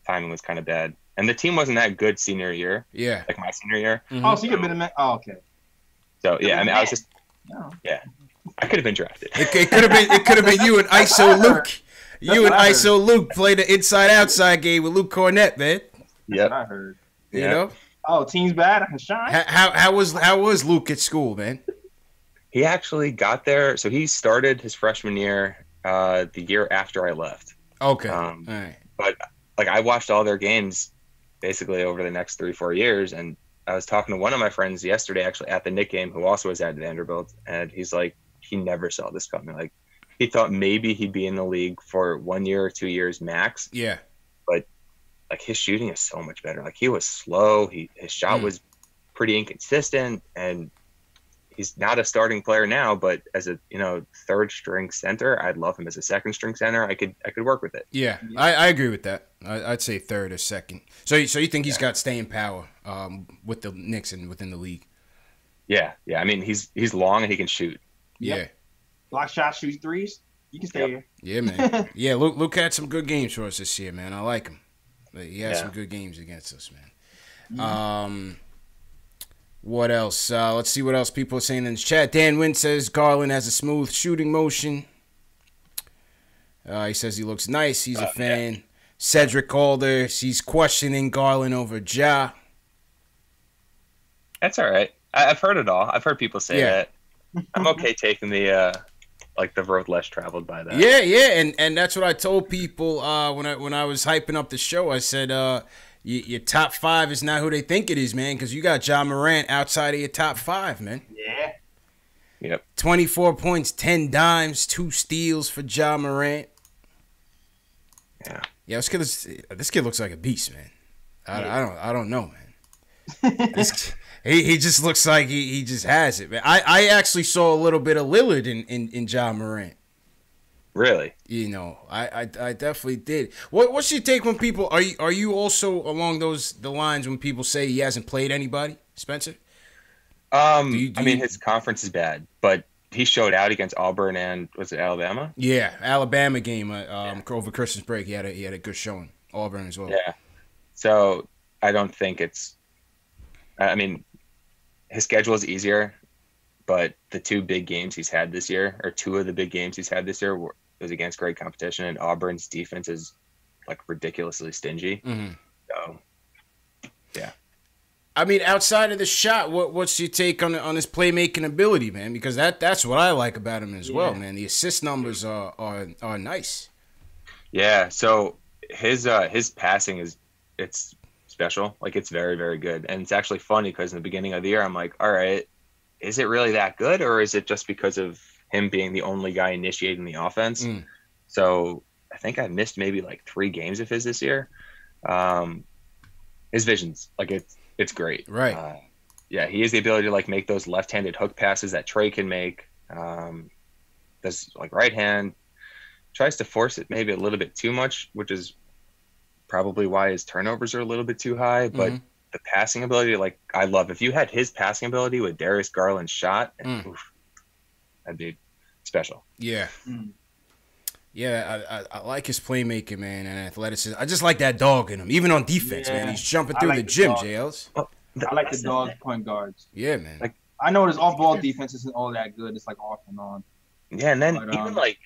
Speaker 2: timing was kind of bad. And the team wasn't that good senior year,
Speaker 1: Yeah.
Speaker 2: like my senior year.
Speaker 1: Mhm.
Speaker 3: Oh, so you could have been a man. Oh, okay.
Speaker 2: So, yeah, I mean, I was just,
Speaker 3: No.
Speaker 2: I could have been drafted.
Speaker 1: It could have been you and ISO Luke. You and ISO Luke played the inside-outside game with Luke Cornett, man.
Speaker 2: Yep.
Speaker 3: I heard.
Speaker 1: You
Speaker 2: Yeah.
Speaker 1: know?
Speaker 3: Oh, team's bad. I can shine.
Speaker 1: How was Luke at school, man?
Speaker 2: He actually got there. So he started his freshman year the year after I left.
Speaker 1: Okay.
Speaker 2: Um,
Speaker 1: All right.
Speaker 2: But like I watched all their games basically over the next 3-4 years, and I was talking to one of my friends yesterday, actually at the Knick game, who also was at Vanderbilt, and he's like, he never saw this coming. Like he thought maybe he'd be in the league for 1 year or 2 years max.
Speaker 1: Yeah.
Speaker 2: Like his shooting is so much better. Like he was slow. His shot was pretty inconsistent, and he's not a starting player now, but as a third string center, I'd love him as a second string center. I could work with it.
Speaker 1: Yeah. I agree with that. I'd say third or second. So you think he's got staying power with the Knicks and within the league?
Speaker 2: Yeah. I mean, he's long and he can shoot.
Speaker 3: Yep. Block shots, shoots threes. You can stay here.
Speaker 1: Yeah, man. Yeah, Luke had some good games for us this year, man. I like him. He had
Speaker 2: Yeah.
Speaker 1: some good games against us, man. What else? Let's see what else people are saying in the chat. Dan Wynn says Garland has a smooth shooting motion. He says he looks nice. He's a fan. Yeah. Cedric Calder, he's questioning Garland over Ja.
Speaker 2: That's all right. I've heard it all. I've heard people say that. I'm okay taking the the road less traveled by that.
Speaker 1: Yeah, and that's what I told people when I was hyping up the show. I said, your top 5 is not who they think it is, man, because you got Ja Morant outside of your top 5, man.
Speaker 3: Yeah.
Speaker 2: Yep.
Speaker 1: 24 points, 10 dimes, 2 steals for Ja Morant.
Speaker 2: Yeah.
Speaker 1: Yeah, this kid looks like a beast, man. I don't know, man. He just looks like he just has it, man. I actually saw a little bit of Lillard in Ja Morant.
Speaker 2: Really?
Speaker 1: I definitely did. What's your take when people are you also along the lines when people say he hasn't played anybody, Spencer?
Speaker 2: I mean, his conference is bad, but he showed out against Auburn and was it Alabama?
Speaker 1: Yeah, Alabama game over Christmas break. He had a good showing. Auburn as well.
Speaker 2: Yeah. So I don't think it's. I mean, his schedule is easier, but the 2 big games he's had this year, or 2 of the big games he's had this year, was against great competition, and Auburn's defense is like ridiculously stingy.
Speaker 1: Mm-hmm.
Speaker 2: So, yeah.
Speaker 1: I mean, outside of the shot, what's your take on his playmaking ability, man? Because that's what I like about him as well, man. The assist numbers are nice.
Speaker 2: Yeah. So his passing it's special. Like it's very, very good, and it's actually funny because in the beginning of the year, I'm like, all right, is it really that good, or is it just because of him being the only guy initiating the offense? So I think I missed maybe like 3 games of his this year. His vision's like it's great.
Speaker 1: Right.
Speaker 2: Yeah, he has the ability to like make those left-handed hook passes that Trey can make. Does like right hand, tries to force it maybe a little bit too much, which is probably why his turnovers are a little bit too high. But the passing ability, like I love. If you had his passing ability with Darius Garland's shot, that'd be special.
Speaker 1: Yeah. Yeah, I like his playmaking, man, and athleticism. I just like that dog in him, even on defense, man. He's jumping through the gym, JLs.
Speaker 3: I like the dog point guards.
Speaker 1: Yeah, man.
Speaker 2: Like
Speaker 3: I know his off-ball defense isn't all that good. It's like off and on.
Speaker 2: Yeah, and then even like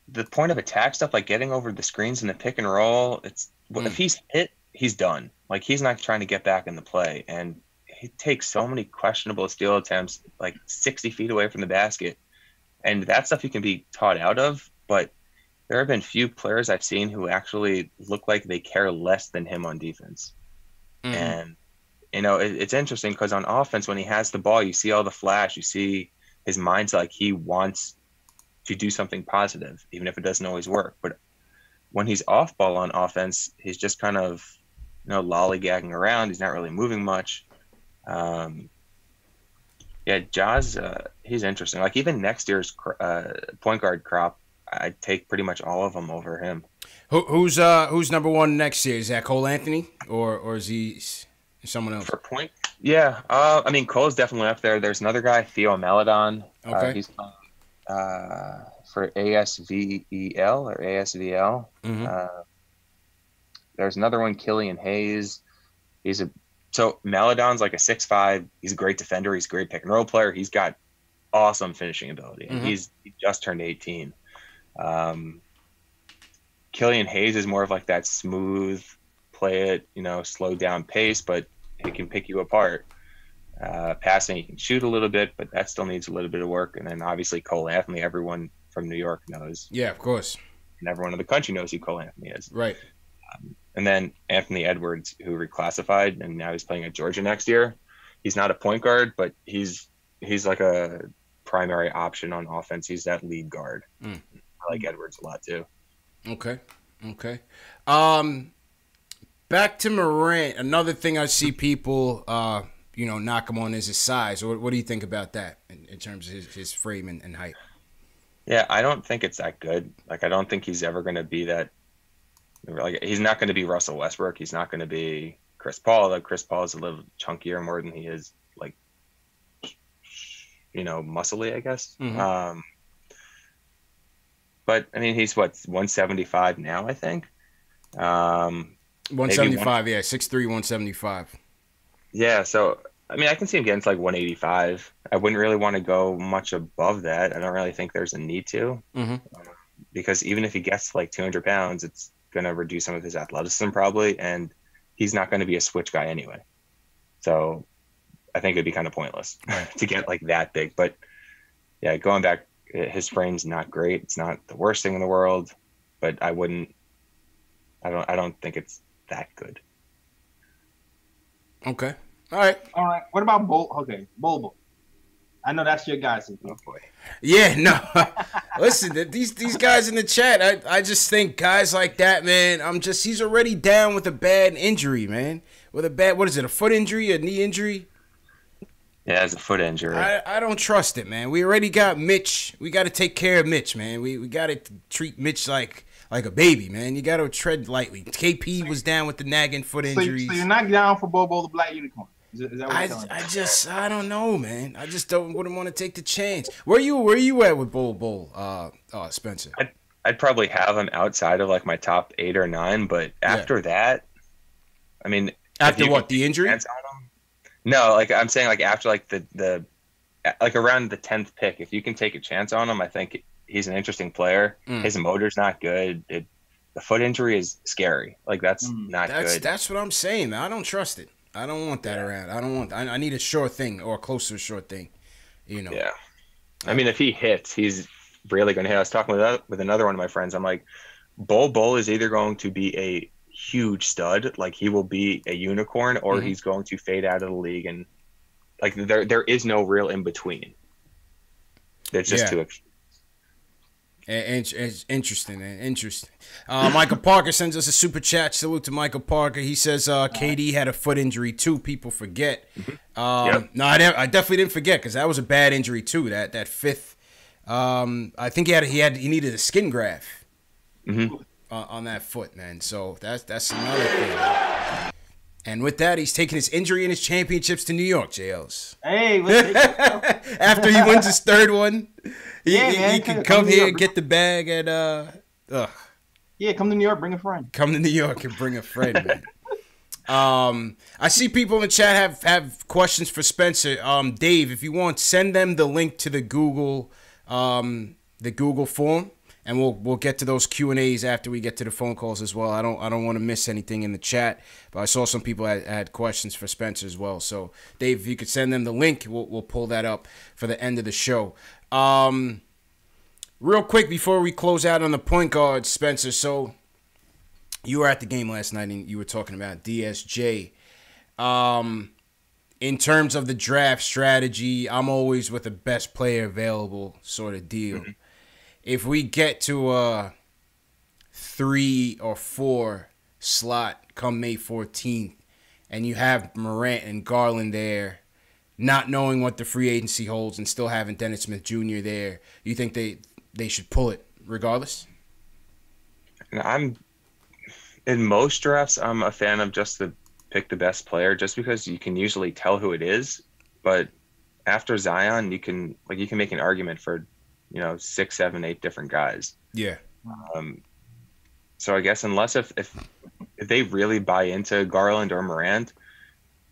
Speaker 2: the point of attack stuff, like getting over the screens and the pick and roll. It's if he's hit, he's done. Like he's not trying to get back in the play, and he takes so many questionable steal attempts, like 60 feet away from the basket, and that stuff you can be taught out of. But there have been few players I've seen who actually look like they care less than him on defense. And, it's interesting because on offense, when he has the ball, you see all the flash. You see his mind's like he wants to do something positive, even if it doesn't always work. But when he's off ball on offense, he's just kind of, lollygagging around. He's not really moving much. Yeah, Jaws, he's interesting. Like even next year's point guard crop, I'd take pretty much all of them over him.
Speaker 1: Who's number one next year? Is that Cole Anthony or is he someone else?
Speaker 2: For point? Yeah. I mean, Cole's definitely up there. There's another guy, Theo Maledon.
Speaker 1: Okay.
Speaker 2: He's playing for ASVEL or ASVL.
Speaker 1: Mm-hmm.
Speaker 2: There's another one, Killian Hayes. So Maledon's like a 6'5". He's a great defender. He's a great pick and roll player. He's got awesome finishing ability. And he just turned 18. Killian Hayes is more of like that smooth, play it, slow down pace, but he can pick you apart. Passing, he can shoot a little bit, but that still needs a little bit of work. And then obviously Cole Anthony, everyone from New York knows.
Speaker 1: Yeah, of course.
Speaker 2: And everyone in the country knows who Cole Anthony is.
Speaker 1: Right.
Speaker 2: And then Anthony Edwards, who reclassified, and now he's playing at Georgia next year. He's not a point guard, but he's like a primary option on offense. He's that lead guard. I like Edwards a lot too.
Speaker 1: Okay. Back to Morant. Another thing I see people, knock him on is his size. What do you think about that in terms of his frame and height?
Speaker 2: Yeah, I don't think it's that good. Like, I don't think he's ever going to be that. Like, he's not going to be Russell Westbrook. He's not going to be Chris Paul. Like, Chris Paul is a little chunkier more than he is, like, muscly, I guess.
Speaker 1: Mm-hmm.
Speaker 2: But I mean, he's 175 now, I think.
Speaker 1: 175, yeah, 6'3", 175.
Speaker 2: Yeah, so I mean, I can see him getting to like 185. I wouldn't really want to go much above that. I don't really think there's a need to, because even if he gets to like 200 pounds, it's going to reduce some of his athleticism probably, and he's not going to be a switch guy anyway. So I think it'd be kind of pointless to get like that big. But yeah, going back, his frame's not great. It's not the worst thing in the world, but I don't think it's that good.
Speaker 1: Okay. All right.
Speaker 3: What about Bol? Okay, Bol. I know that's your guy.
Speaker 2: Oh boy.
Speaker 1: Yeah, no. Listen, these guys in the chat, I just think guys like that, man, he's already down with a bad injury, man. With a bad, what is it, a foot injury, a knee injury?
Speaker 2: Yeah, it's a foot injury.
Speaker 1: I don't trust it, man. We already got Mitch. We got to take care of Mitch, man. We got to treat Mitch like a baby, man. You got to tread lightly. KP was down with the nagging foot injuries.
Speaker 3: So you're not down for Bobo the Black Unicorn? Is that what
Speaker 1: I don't know, man. I just wouldn't want to take the chance. Where you at with Bull, Spencer?
Speaker 2: I'd probably have him outside of like my top 8 or 9, but after that, I mean,
Speaker 1: after what, the injury?
Speaker 2: No, like I'm saying, like after like the like around the 10th pick, if you can take a chance on him, I think he's an interesting player. His motor's not good. The foot injury is scary. Like that's not good.
Speaker 1: That's what I'm saying, man. I don't trust it. I don't want that around. I need a sure thing or close to a sure thing.
Speaker 2: Yeah. I mean, if he hits, he's really going to hit. I was talking with another one of my friends. I'm like, Bol is either going to be a huge stud, like he will be a unicorn, or he's going to fade out of the league, and like there is no real in between. It's just too extreme.
Speaker 1: It's interesting, man. Interesting. Michael Parker sends us a super chat. Salute to Michael Parker. He says KD had a foot injury too. People forget. No, I definitely didn't forget, because that was a bad injury too. That fifth. I think he needed a skin graft on that foot, man. So that's another thing. And with that, he's taking his injury and his championships to New York, JLs.
Speaker 3: Hey,
Speaker 1: after he wins his third one, he can come here and get the bag at
Speaker 3: Yeah, come to New York, bring a friend.
Speaker 1: Come to New York and bring a friend, man. I see people in the chat have questions for Spencer. Dave, if you want, send them the link to the Google form, and we'll get to those Q&As after we get to the phone calls as well. I don't want to miss anything in the chat, but I saw some people had questions for Spencer as well. So Dave, if you could send them the link, we'll pull that up for the end of the show. Real quick before we close out on the point guard, Spencer. So you were at the game last night and you were talking about DSJ. In terms of the draft strategy, I'm always with the best player available sort of deal. If we get to 3 or 4 slot come May 14th, and you have Morant and Garland there, not knowing what the free agency holds and still having Dennis Smith Jr. there, you think they should pull it regardless?
Speaker 2: In most drafts, I'm a fan of just the pick the best player, just because you can usually tell who it is. But after Zion, you can make an argument for, 6, 7, 8 different guys.
Speaker 1: Yeah.
Speaker 2: So I guess unless if they really buy into Garland or Morant,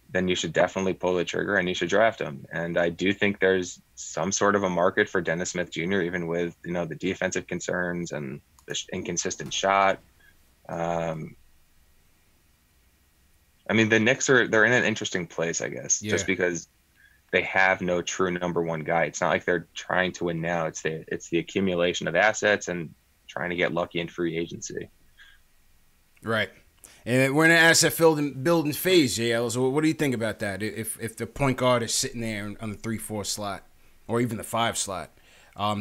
Speaker 2: then you should definitely pull the trigger and you should draft him. And I do think there's some sort of a market for Dennis Smith Jr., even with, the defensive concerns and the inconsistent shot. The Knicks they're in an interesting place, I guess, just because they have no true number one guy. It's not like they're trying to win now. It's the accumulation of assets and trying to get lucky in free agency.
Speaker 1: Right. And we're in an asset building phase, JL. So what do you think about that? If the point guard is sitting there on the 3-4 slot or even the 5 slot,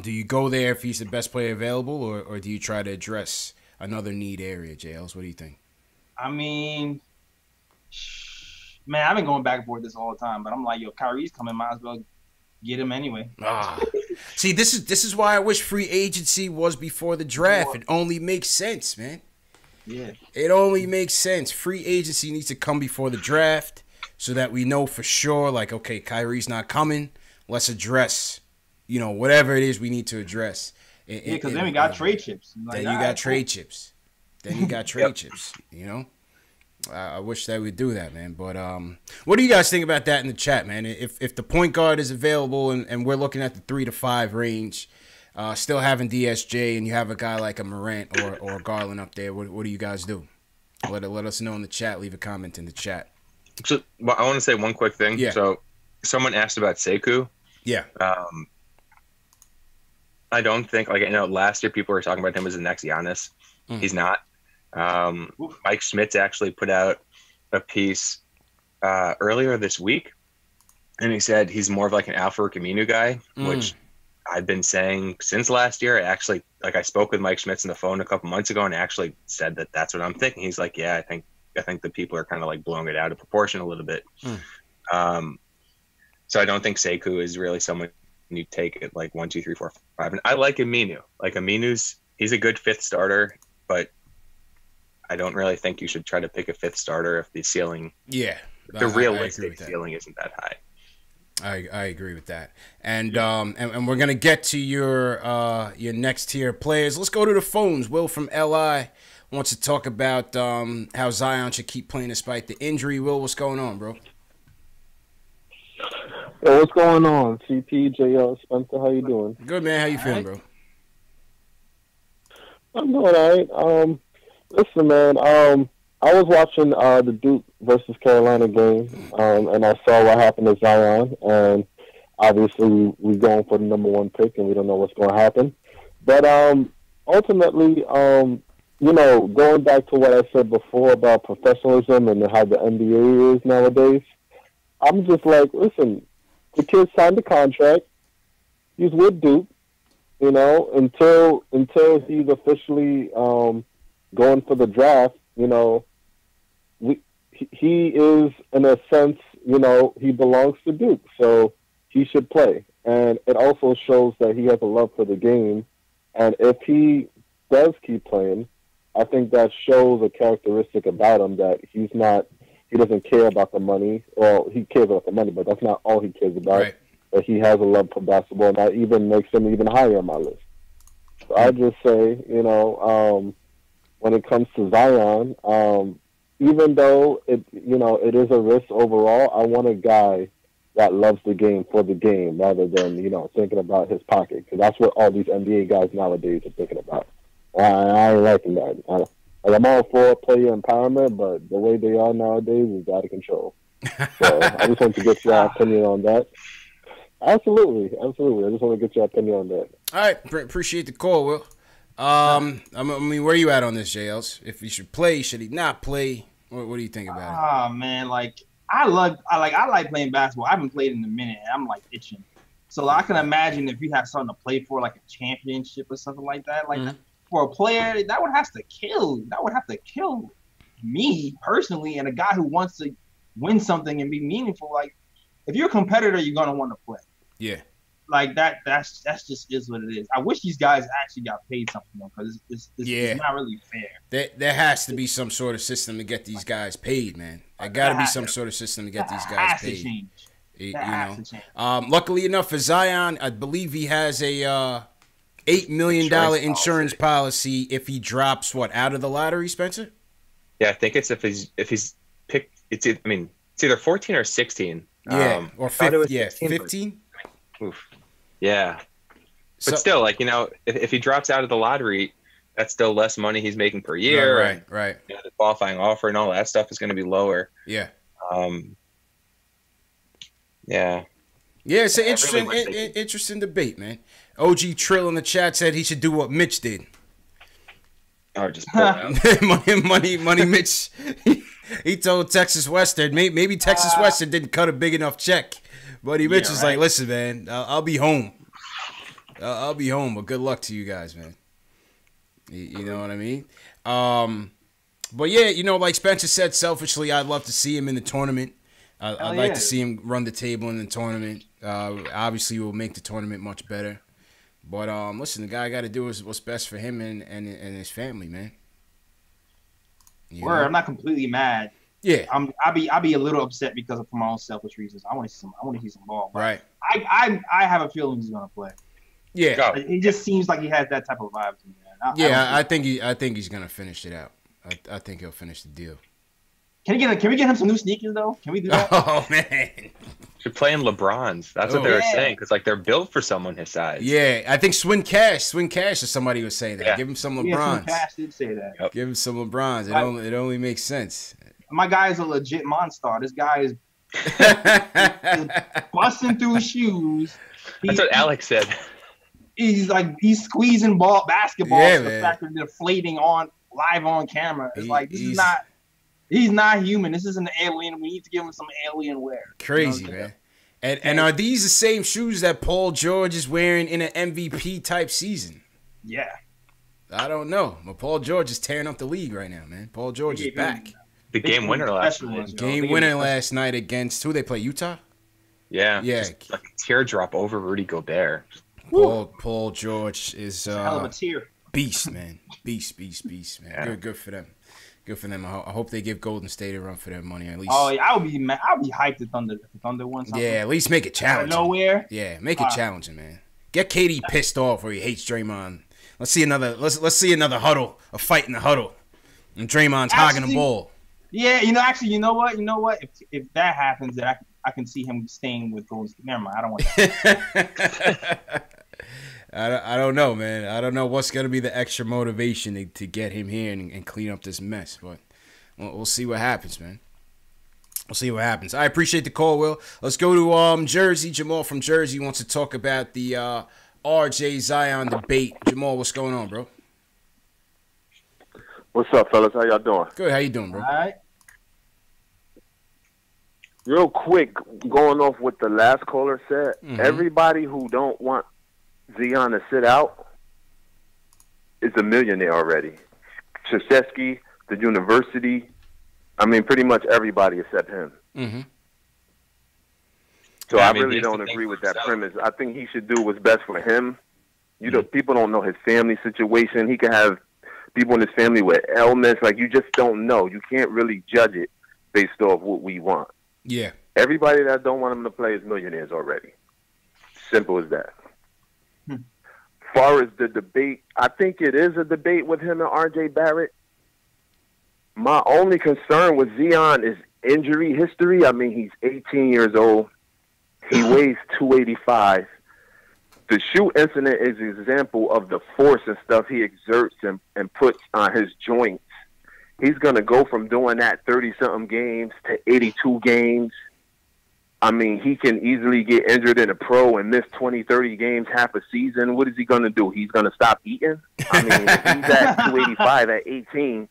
Speaker 1: do you go there if he's the best player available, or do you try to address another need area, JLs? What do you think?
Speaker 3: Man, I've been going back and forth this all the time, but I'm like, yo, Kyrie's coming, might as well get him anyway.
Speaker 1: See, this is why I wish free agency was before the draft. It only makes sense, man.
Speaker 3: Yeah.
Speaker 1: It only makes sense. Free agency needs to come before the draft so that we know for sure, like, okay, Kyrie's not coming. Let's address, whatever it is we need to address.
Speaker 3: Because then we got trade chips.
Speaker 1: Then you got trade chips. I wish that we'd do that, man. But what do you guys think about that in the chat, man? If the point guard is available and we're looking at the 3 to 5 range, still having DSJ, and you have a guy like a Morant or Garland up there, what do you guys do? Let us know in the chat. Leave a comment in the chat.
Speaker 2: So, I want to say one quick thing.
Speaker 1: Yeah.
Speaker 2: So someone asked about Sekou.
Speaker 1: Yeah.
Speaker 2: I don't think, last year people were talking about him as the next Giannis. He's not. Mike Schmitz actually put out a piece earlier this week, and he said he's more of like an Alfred Camino guy, which I've been saying since last year. I spoke with Mike Schmitz on the phone a couple months ago and actually said that that's what I'm thinking. He's like, yeah, I think the people are kind of like blowing it out of proportion a little bit. So I don't think Sekou is really someone you take it like 1, 2, 3, 4, 5. And I like Aminu. He's a good 5th starter, but I don't really think you should try to pick a 5th starter if the ceiling, the realistic ceiling isn't that high.
Speaker 1: I agree with that, and we're gonna get to your next tier players. Let's go to the phones. Will from LI wants to talk about how Zion should keep playing despite the injury. Will, what's going on, bro?
Speaker 4: Yo, what's going on? CP, JL, Spencer, how you doing?
Speaker 1: Good, man. How you feeling, bro?
Speaker 4: I'm doing all right. Listen, man, I was watching the Duke versus Carolina game, and I saw what happened to Zion, and obviously we're going for the number 1 pick, and we don't know what's going to happen. But ultimately, going back to what I said before about professionalism and how the NBA is nowadays, I'm just like, listen, the kid signed a contract. He's with Duke, until he's officially going for the draft, he is, in a sense, he belongs to Duke, so he should play. And it also shows that he has a love for the game. And if he does keep playing, I think that shows a characteristic about him that he doesn't care about the money. Well, he cares about the money, but that's not all he cares about.
Speaker 1: Right.
Speaker 4: But he has a love for basketball, and that even makes him even higher on my list. So I just say, when it comes to Zion, even though it is a risk overall, I want a guy that loves the game for the game rather than, thinking about his pocket, because that's what all these NBA guys nowadays are thinking about. I ain't liking that. I'm all for player empowerment, but the way they are nowadays is out of control. So I just want to get your opinion on that. Absolutely. I just want to get your opinion on that.
Speaker 1: All right. Appreciate the call, Will. Where are you at on this, JLs? If he should play, should he not play? What do you think about it?
Speaker 3: Man, I like playing basketball. I haven't played in a minute, and I'm itching. So I can imagine if you have something to play for, like a championship or something like that. for a player, that would have to kill. That would have to kill me personally, and a guy who wants to win something and be meaningful. Like, if you're a competitor, you're gonna want to play.
Speaker 1: Yeah.
Speaker 3: Like that's just is what it is. I wish these guys actually got paid something though, because it's not really fair.
Speaker 1: There has to be some sort of system to get these guys paid, man. There got to be some sort of system to get these guys paid. You know. Luckily enough for Zion, I believe he has a $8 million insurance policy if he drops out of the lottery, Spencer.
Speaker 2: Yeah, I think it's if he's picked. It's either 14 or 16.
Speaker 1: Yeah, or 15.
Speaker 2: Oof. Yeah, but still, like, you know, if he drops out of the lottery, that's still less money he's making per year.
Speaker 1: Right.
Speaker 2: You know, the qualifying offer and all that stuff is going to be lower.
Speaker 1: Yeah.
Speaker 2: Yeah.
Speaker 1: Yeah, it's an interesting debate, man. OG Trill in the chat said he should do what Mitch did.
Speaker 2: Or just pull out.
Speaker 1: money, Mitch. He told Texas Western, maybe Texas Western didn't cut a big enough check. Buddy Mitch was like, listen, man, I'll be home. I'll be home, but good luck to you guys, man. You know what I mean? But yeah, you know, like Spencer said, selfishly, I'd love to see him in the tournament. I'd like to see him run the table in the tournament. Obviously, it will make the tournament much better. But listen, the guy got to do what's best for him and his family, man.
Speaker 3: I'm not completely mad.
Speaker 1: Yeah,
Speaker 3: I'll be a little upset because for my own selfish reasons. I want to see some ball.
Speaker 1: Right.
Speaker 3: I have a feeling he's gonna play.
Speaker 1: Yeah.
Speaker 3: He just seems like he has that type of vibe to me, man.
Speaker 1: I think he's gonna finish it out. I think he'll finish the deal.
Speaker 3: Can we get him some new sneakers though? Can we do that?
Speaker 1: Oh man.
Speaker 2: Should play in LeBrons. That's what they were saying, because like they're built for someone his size.
Speaker 1: Yeah, I think Swin Cash or somebody was saying that. Yeah. Give him some LeBrons.
Speaker 3: Yeah, Swin Cash did say that.
Speaker 2: Yep.
Speaker 1: Give him some LeBrons. It only makes sense.
Speaker 3: My guy is a legit monster. This guy is busting through shoes.
Speaker 2: That's what Alex said.
Speaker 3: He's squeezing basketball. Yeah, the fact that they're deflating live on camera. It's he's not human. This isn't an alien. We need to give him some alien wear.
Speaker 1: Crazy, you know, man. And are these the same shoes that Paul George is wearing in an MVP type season?
Speaker 3: Yeah.
Speaker 2: I
Speaker 1: don't know. But Paul George is tearing up the league right now, man. Paul George is back.
Speaker 2: The game winner last
Speaker 1: night against who they play, Utah?
Speaker 2: Yeah. Just like a teardrop over Rudy Gobert.
Speaker 1: Paul George is
Speaker 3: hell of a tear.
Speaker 1: Beast, man. Beast, man. Yeah. Good for them. Good for them. I hope they give Golden State a run for their money at least.
Speaker 3: Oh yeah, I'll be hyped if Thunder won something.
Speaker 1: Yeah, at least make it challenging.
Speaker 3: Nowhere.
Speaker 1: Yeah, make it challenging, man. Get KD pissed off where he hates Draymond. Let's see another huddle, a fight in the huddle, and Draymond's hogging the ball.
Speaker 3: Yeah, you know what? If that happens, then I can see him staying with Golden State. Never mind, I don't want that.
Speaker 1: I don't know, man. I don't know what's going to be the extra motivation to get him here and clean up this mess. But we'll see what happens, man. We'll see what happens. I appreciate the call, Will. Let's go to Jersey. Jamal from Jersey wants to talk about the RJ Zion debate. Jamal, what's going on, bro?
Speaker 4: What's up, fellas? How y'all doing?
Speaker 1: Good. How you doing, bro?
Speaker 3: All right.
Speaker 4: Real quick, going off what the last caller said, everybody who don't want Zion to sit out is a millionaire already. Krzyzewski, the university, pretty much everybody except him.
Speaker 1: Mm-hmm.
Speaker 4: So I really don't agree with that premise. I think he should do what's best for him. You know, people don't know his family situation. He could have people in his family with ailments. Like, you just don't know. You can't really judge it based off what we want.
Speaker 1: Yeah.
Speaker 4: Everybody that don't want him to play is millionaires already. Simple as that. As far as the debate, I think it is a debate with him and RJ Barrett. My only concern with Zion is injury history. He's 18 years old. He weighs 285. The shoe incident is an example of the force and stuff he exerts and puts on his joints. He's going to go from doing that 30-something games to 82 games. He can easily get injured in a pro and miss 20, 30 games, half a season. What is he going to do? He's going to stop eating? If he's at 285 at 18,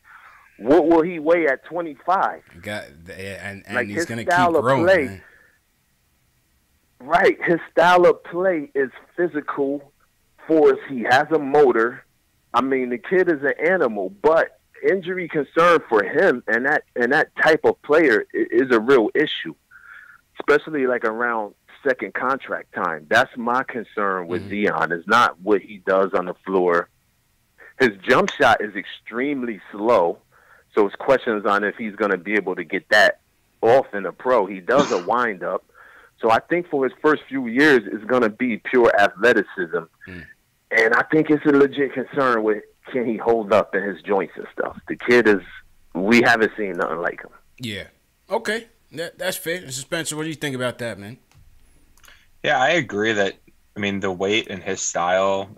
Speaker 4: what will he weigh at 25?
Speaker 1: And he's going to keep growing, man.
Speaker 4: Right. His style of play is physical, force. He has a motor. I mean, the kid is an animal, but injury concern for him and that type of player is a real issue, especially like around second contract time. That's my concern with Zion. Is not what he does on the floor. His jump shot is extremely slow, so it's questions on if he's going to be able to get that off in a pro. He does a wind up, so I think for his first few years it's going to be pure athleticism, and I think it's a legit concern with can he hold up in his joints and stuff. The kid is, we haven't seen nothing like him.
Speaker 1: Yeah. Okay, that's fair. Spencer, what do you think about that, man?
Speaker 2: Yeah, I agree that, I mean, the weight and his style,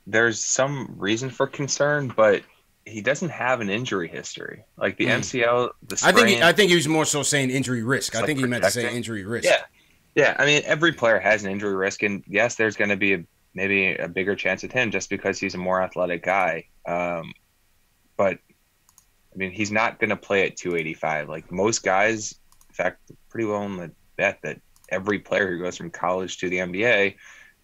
Speaker 2: there's some reason for concern, but he doesn't have an injury history. Like the MCL, the sprain.
Speaker 1: I think he was more so saying injury risk. I think he meant to say injury risk.
Speaker 2: Yeah. Yeah, I mean, every player has an injury risk, and yes, there's going to be maybe a bigger chance with him just because he's a more athletic guy. But, I mean, he's not going to play at 285. Like most guys, in fact, pretty well on the bet that every player who goes from college to the NBA,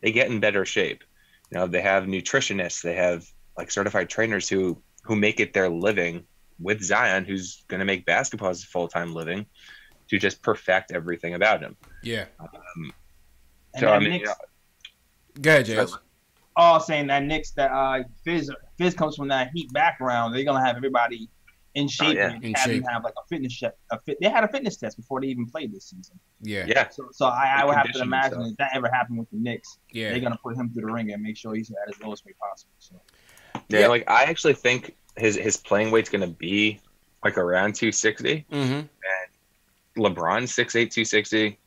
Speaker 2: they get in better shape. You know, they have nutritionists, they have like certified trainers who make it their living with Zion, who's going to make basketball his full-time living, to just perfect everything about him.
Speaker 1: Yeah.
Speaker 2: So I mean,
Speaker 1: go ahead, Jazz.
Speaker 3: Saying that Knicks, that Fizz comes from that Heat background. They're gonna have everybody in shape and have like a fitness check. They had a fitness test before they even played this season.
Speaker 2: Yeah.
Speaker 3: So I would have to imagine if that ever happened with the Knicks,
Speaker 1: yeah,
Speaker 3: they're gonna put him through the ring and make sure he's at his lowest weight possible. So.
Speaker 2: Yeah, like I actually think his playing weight's gonna be like around 260, and LeBron's 6'8", 260.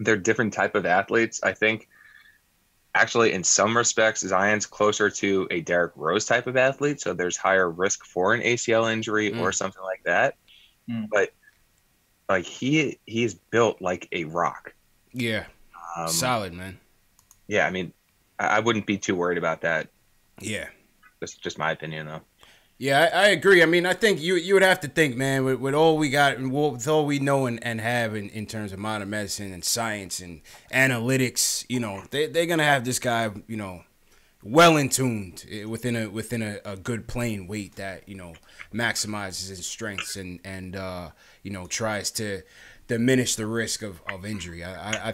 Speaker 2: They're different type of athletes. I think. Actually, in some respects, Zion's closer to a Derrick Rose type of athlete, so there's higher risk for an ACL injury or something like that. But like he is built like a rock.
Speaker 1: Yeah, solid, man.
Speaker 2: Yeah, I mean, I wouldn't be too worried about that.
Speaker 1: Yeah,
Speaker 2: that's just my opinion, though.
Speaker 1: Yeah, I agree. I mean, I think you would have to think, man, with all we got and with all we know and have in terms of modern medicine and science and analytics, you know, they're going to have this guy, you know, well in tuned within a good playing weight that, you know, maximizes his strengths and you know, tries to diminish the risk of injury. I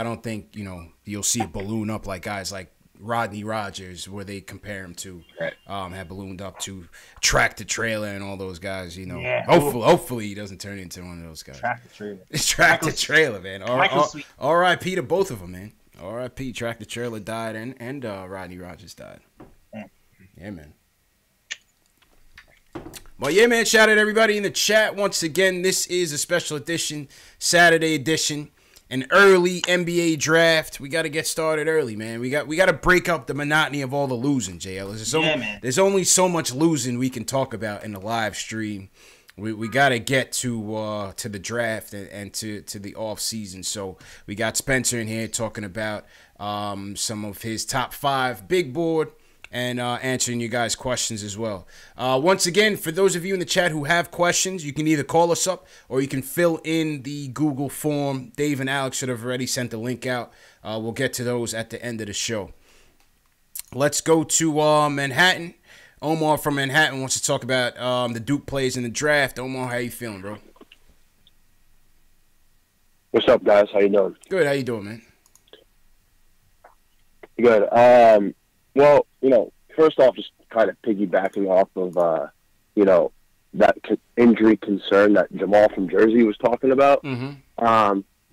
Speaker 1: don't think, you know, you'll see it balloon up like guys like Rodney Rogers, where they compare him to, had ballooned up to Track the Trailer and all those guys. You know, hopefully he doesn't turn into one of those guys.
Speaker 3: Track the Trailer.
Speaker 1: It's Track the Trailer, man. R.I.P. to both of them, man. R.I.P. Track the Trailer died and Rodney Rogers died. Yeah, man. Well, yeah, man. Shout out to everybody in the chat once again. This is a special edition, Saturday edition. An early NBA draft. We got to get started early, man. We got to break up the monotony of all the losing, JL. There's only so much losing we can talk about in the live stream. We got to get to the draft and to the off season. So we got Spencer in here talking about some of his top 5 big board and answering you guys' questions as well. Once again, for those of you in the chat who have questions, you can either call us up or you can fill in the Google form. Dave and Alex should have already sent the link out. We'll get to those at the end of the show. Let's go to Manhattan. Omar from Manhattan wants to talk about the Duke plays in the draft. Omar, how you feeling, bro?
Speaker 4: What's up, guys? How you doing?
Speaker 1: Good. How you doing, man?
Speaker 4: Good. Well, you know, first off, just kind of piggybacking off of, you know, that injury concern that Jamal from Jersey was talking about.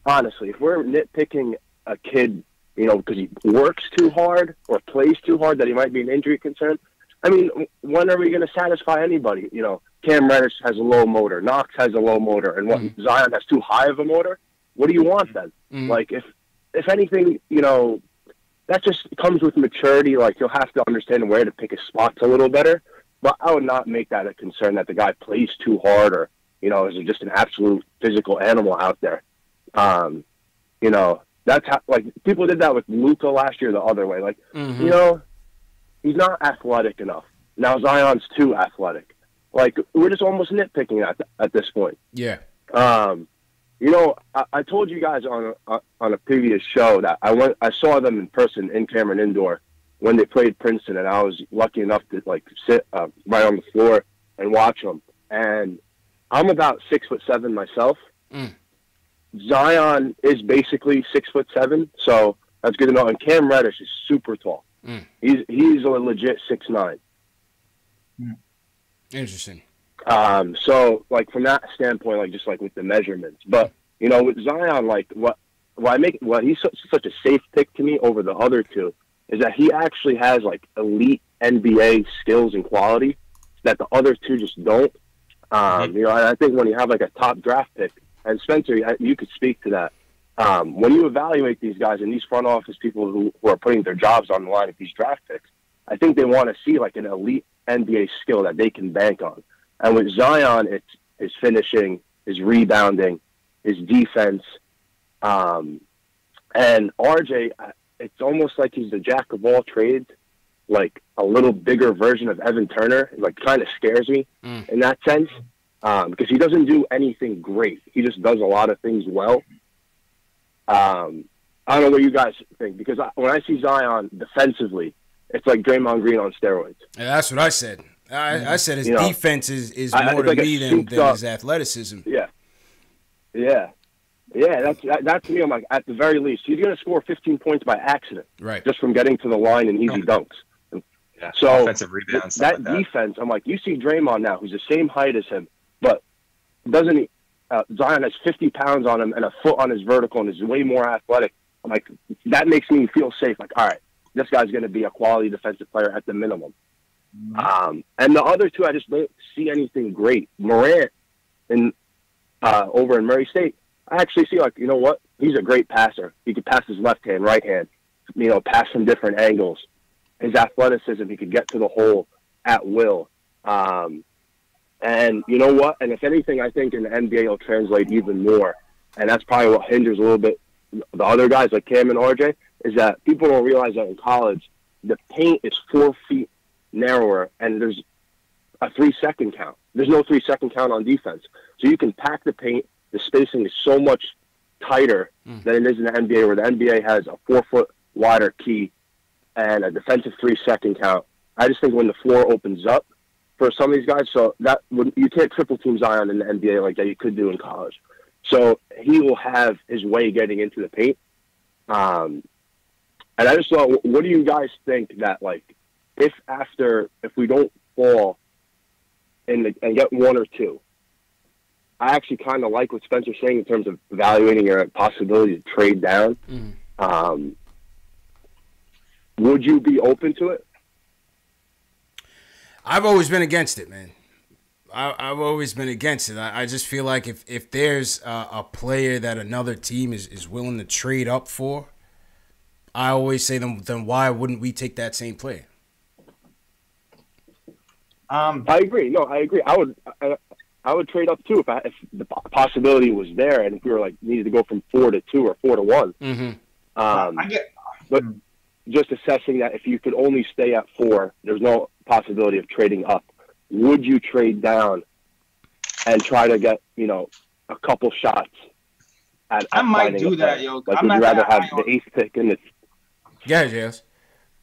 Speaker 4: Honestly, if we're nitpicking a kid, you know, because he works too hard or plays too hard, that he might be an injury concern, I mean, when are we going to satisfy anybody? You know, Cam Reddish has a low motor. Knox has a low motor. And what Zion has too high of a motor? What do you want then? Like, if anything, you know, that just comes with maturity. Like, you'll have to understand where to pick his spots a little better. But I would not make that a concern that the guy plays too hard or, you know, is just an absolute physical animal out there. You know, that's how, like, people did that with Luka last year the other way. Like, you know, he's not athletic enough. Now Zion's too athletic. Like, we're just almost nitpicking at this point.
Speaker 1: Yeah.
Speaker 4: You know, I told you guys on a previous show that I saw them in person in Cameron Indoor
Speaker 5: when they played Princeton, and I was lucky enough to like sit right on the floor and watch them. And I'm about 6'7" myself. Zion is basically 6'7", so that's good to know. And Cam Reddish is super tall. He's a legit 6'9".
Speaker 1: Interesting.
Speaker 5: So like from that standpoint, like just like with the measurements, but you know, with Zion, like what he's such a safe pick to me over the other two is that he actually has like elite NBA skills and quality that the other two just don't. You know, I think when you have like a top draft pick, and Spencer, you could speak to that. When you evaluate these guys and these front office people who are putting their jobs on the line with these draft picks, I think they want to see like an elite NBA skill that they can bank on. And with Zion, it's his finishing, his rebounding, his defense. And RJ, it's almost like he's the jack of all trades, like a little bigger version of Evan Turner. It, like, kind of scares me in that sense because he doesn't do anything great. He just does a lot of things well. I don't know what you guys think because when I see Zion defensively, it's like Draymond Green on steroids.
Speaker 1: Yeah, that's what I said. I said his defense is more to
Speaker 5: like
Speaker 1: me than his athleticism.
Speaker 5: Yeah. That to me, I'm like, at the very least, he's going to score 15 points by accident,
Speaker 1: right?
Speaker 5: Just from getting to the line and easy dunks.
Speaker 2: Yeah,
Speaker 5: so
Speaker 2: offensive rebounds.
Speaker 5: That defense, I'm like, you see Draymond now, who's the same height as him, but doesn't he? Zion has 50 pounds on him and a foot on his vertical and is way more athletic. I'm like, that makes me feel safe. Like, all right, this guy's going to be a quality defensive player at the minimum. And the other two, I just don't see anything great. Morant over in Murray State, I actually see, like, you know what? He's a great passer. He could pass his left hand, right hand, you know, pass from different angles. His athleticism, he could get to the hole at will. And you know what? And if anything, I think in the NBA will translate even more. And that's probably what hinders a little bit the other guys like Cam and RJ, is that people don't realize that in college, the paint is 4 feet narrower and there's a 3-second count. There's no 3-second count on defense. So you can pack the paint. The spacing is so much tighter than it is in the NBA, where the NBA has a 4-foot wider key and a defensive 3-second count. I just think when the floor opens up for some of these guys, so that you can't triple team Zion in the NBA like that you could do in college. So he will have his way getting into the paint. And I just thought, what do you guys think that, like, if we don't fall and get one or two, I actually kind of like what Spencer's saying in terms of evaluating your possibility to trade down. Would you be open to it?
Speaker 1: I've always been against it, man. I've always been against it. I just feel like if there's a player that another team is willing to trade up for, I always say then why wouldn't we take that same player?
Speaker 5: I agree. No, I agree. I would trade up too if the possibility was there, and if we were like needed to go from 4 to 2 or 4 to 1. But just assessing that if you could only stay at 4, there's no possibility of trading up. Would you trade down and try to get, you know, a couple shots at
Speaker 3: I might do that, yo.
Speaker 5: Like,
Speaker 3: I'm
Speaker 5: would you
Speaker 3: not
Speaker 5: rather
Speaker 3: that
Speaker 5: have
Speaker 3: high
Speaker 5: the 8th pick in this?
Speaker 1: Yes.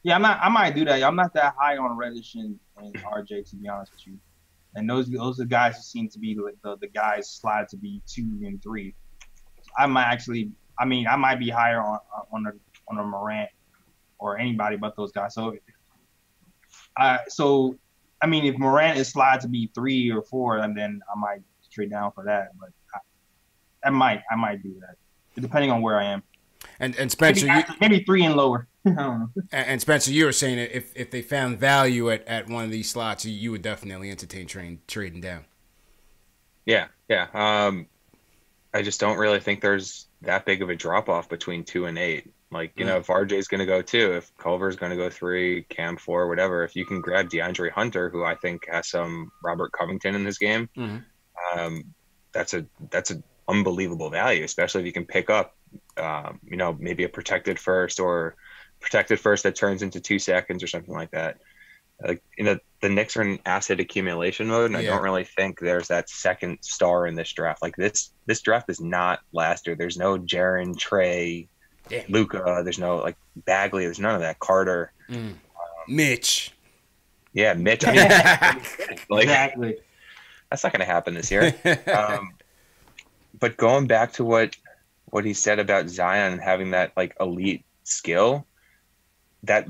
Speaker 3: Yeah, I might do that. I'm not that high on Reddish and RJ, to be honest with you. And those are guys who seem to be the guys slide to be 2 and 3. I might be higher on a Morant or anybody but those guys. So if Morant is slide to be 3 or 4, and then I might trade down for that. But I might do that, depending on where I am.
Speaker 1: And Spencer,
Speaker 3: maybe 3 and lower. I don't know.
Speaker 1: And Spencer, you were saying that if they found value at one of these slots, you would definitely entertain trading down.
Speaker 2: Yeah. I just don't really think there's that big of a drop off between 2 and 8. Like, you know, if RJ's going to go 2, if Culver's going to go 3, Cam 4, whatever, if you can grab DeAndre Hunter, who I think has some Robert Covington in his game, that's an unbelievable value, especially if you can pick up, you know, maybe a protected first that turns into 2 seconds or something like that. Like, you know, the Knicks are in asset accumulation mode, and I don't really think there's that second star in this draft. Like, this draft is not last year. There's no Jaren, Trey, Luka. There's no, like, Bagley. There's none of that. Carter.
Speaker 1: Mitch.
Speaker 2: Yeah, Mitch. I mean, like,
Speaker 3: Exactly.
Speaker 2: that's not going to happen this year. But going back to what he said about Zion having that like elite skill, so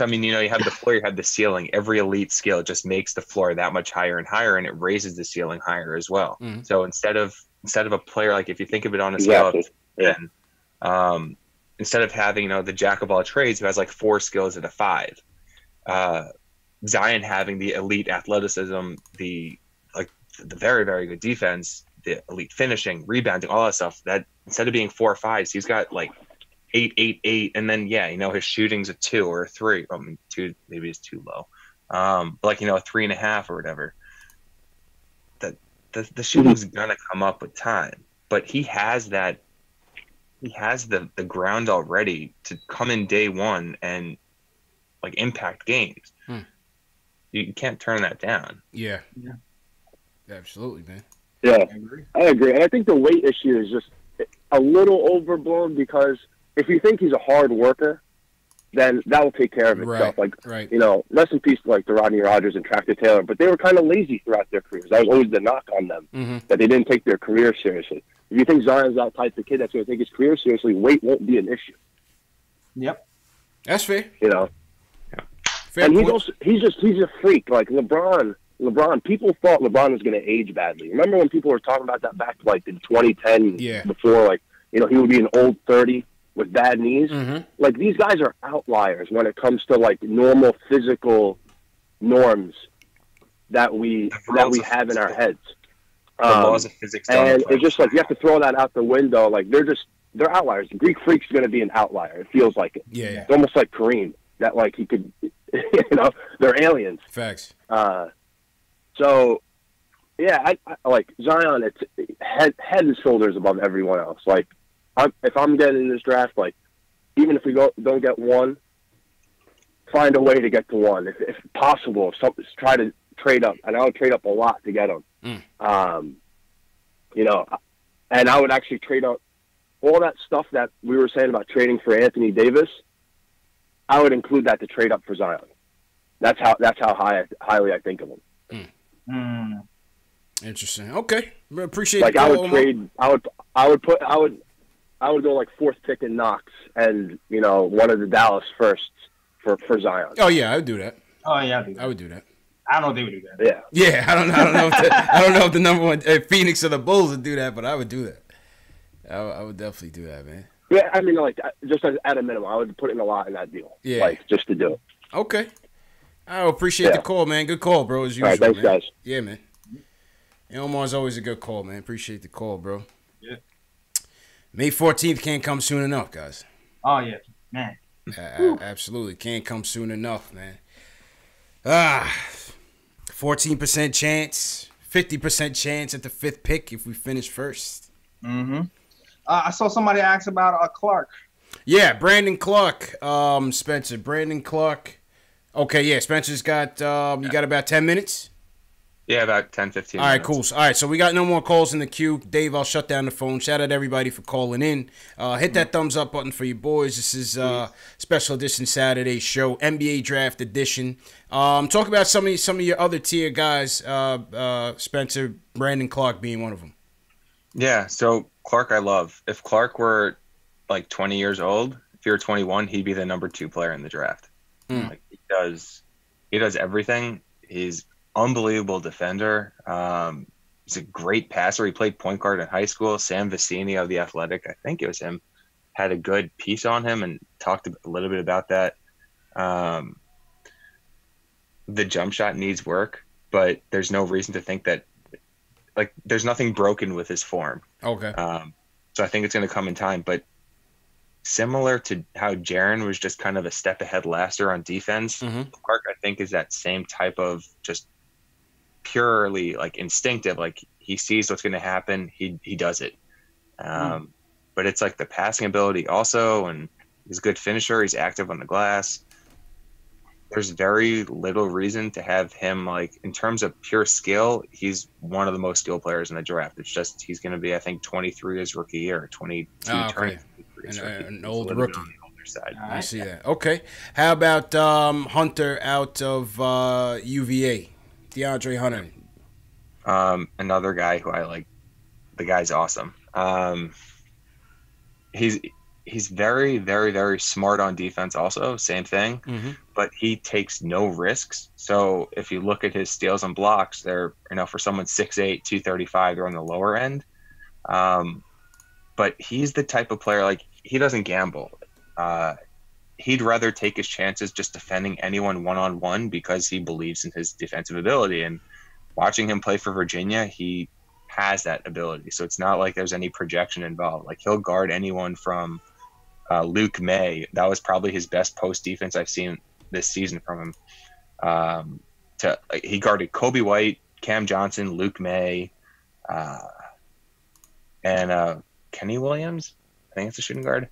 Speaker 2: I mean, you have the floor, you have the ceiling. Every elite skill just makes the floor that much higher and higher, and it raises the ceiling higher as well.
Speaker 1: Mm-hmm.
Speaker 2: So instead of a player, like if you think of it on a scale of 10, instead of having the jack of all trades who has like 4 skills at a 5, Zion having the elite athleticism, the very, very good defense, the elite finishing, rebounding, all that stuff, that instead of being 4 or 5s, he's got like 8, 8, 8, and then his shooting's a 2 or a 3. I mean, 2 maybe is too low. But like a 3.5 or whatever. The shooting's gonna come up with time, but he has that. He has the ground already to come in day one and like impact games. You can't turn that down.
Speaker 1: Yeah. Absolutely, man.
Speaker 5: Yeah, I agree. And I think the weight issue is just a little overblown, because if you think he's a hard worker, then that will take care of itself. Rest in peace to like the Rodney Rogers and Tractor Taylor, but they were kind of lazy throughout their careers. That was always the knock on them, that they didn't take their career seriously. If you think Zion's that type of kid that's going to take his career seriously, weight won't be an issue.
Speaker 3: Yep.
Speaker 1: That's fair.
Speaker 5: Fair and point. He's a freak. Like LeBron, people thought LeBron was going to age badly. Remember when people were talking about that back like in 2010, before he would be an old 30 with bad knees? Like, these guys are outliers when it comes to like normal physical norms that we have in our heads.
Speaker 2: The laws of physics
Speaker 5: and it's just like you have to throw that out the window. Like, they're outliers. The Greek Freak's going to be an outlier. It feels like it.
Speaker 1: Yeah.
Speaker 5: It's almost like Kareem, that like he could, they're aliens.
Speaker 1: Facts.
Speaker 5: So, yeah, I like Zion. It's head and shoulders above everyone else. Like, if I'm getting in this draft, like, even if we don't get one, find a way to get to one. If possible, try to trade up. And I would trade up a lot to get him. And I would actually trade up all that stuff that we were saying about trading for Anthony Davis. I would include that to trade up for Zion. That's how highly I think of him.
Speaker 1: Interesting. Okay, appreciate.
Speaker 5: Like,
Speaker 1: the
Speaker 5: I
Speaker 1: call,
Speaker 5: would trade. I would go like 4th pick in KNICKS and one of the Dallas firsts for Zion.
Speaker 1: Oh yeah, I would do that.
Speaker 3: Oh yeah,
Speaker 1: I would do that.
Speaker 3: I don't know if they would do that.
Speaker 1: Yeah. I don't know. I don't know if the number one Phoenix or the Bulls would do that, but I would do that. I would definitely do that, man.
Speaker 5: Yeah, I mean, like, just at a minimum, I would put in a lot in that deal. Yeah, like, just to do it.
Speaker 1: Okay. I appreciate the call, man. Good call, bro, as usual.
Speaker 5: All right, thanks,
Speaker 1: man.
Speaker 5: guys.
Speaker 1: Yeah, man. Omar's always a good call, man. Appreciate the call, bro.
Speaker 3: Yeah.
Speaker 1: May 14th can't come soon enough, guys.
Speaker 3: Oh, yeah. Man.
Speaker 1: Absolutely. Can't come soon enough, man. 14% chance, 50% chance at the 5th pick if we finish first.
Speaker 3: I saw somebody ask about Clark.
Speaker 1: Yeah, Brandon Clark, Spencer. Brandon Clark. Okay, yeah, Spencer's got, you got about 10 minutes?
Speaker 2: Yeah, about 10, 15
Speaker 1: All right,
Speaker 2: minutes.
Speaker 1: cool. All right, so we got no more calls in the queue. Dave, I'll shut down the phone. Shout out to everybody for calling in. Hit that thumbs up button for you boys. This is special edition Saturday show, NBA Draft Edition. Talk about some of your other tier guys, Spencer, Brandon Clark being one of them.
Speaker 2: Yeah, so Clark I love. If Clark were like 20 years old, if he were 21, he'd be the number 2 player in the draft. Like, he does everything. He's unbelievable defender. He's a great passer. He played point guard in high school. Sam Vecini of The Athletic, I think it was him, had a good piece on him and talked a little bit about that. The jump shot needs work, but there's no reason to think that, like, there's nothing broken with his form.
Speaker 1: Okay.
Speaker 2: So I think it's going to come in time, but similar to how Jaren was just kind of a step ahead last year on defense, Clark, I think, is that same type of just purely like instinctive. Like, he sees what's going to happen, he does it. But it's like the passing ability also, and he's a good finisher. He's active on the glass. There's very little reason to have him, like, in terms of pure skill, he's one of the most skilled players in the draft. It's just he's going to be, I think, 23 his rookie year, 22 turning.
Speaker 1: An old rookie.
Speaker 2: other side.
Speaker 1: I see that. Okay. How about Hunter out of UVA? DeAndre Hunter.
Speaker 2: Another guy who I like. The guy's awesome. He's very, very, very smart on defense also, same thing, but he takes no risks. So if you look at his steals and blocks, they're, for someone 6'8", 235, they're on the lower end. But he's the type of player, like, he doesn't gamble. He'd rather take his chances just defending anyone one-on-one because he believes in his defensive ability. And watching him play for Virginia, he has that ability. So it's not like there's any projection involved. Like, he'll guard anyone from Luke May. That was probably his best post defense I've seen this season from him. He guarded Kobe White, Cam Johnson, Luke May, and Kenny Williams. I think it's a shooting guard.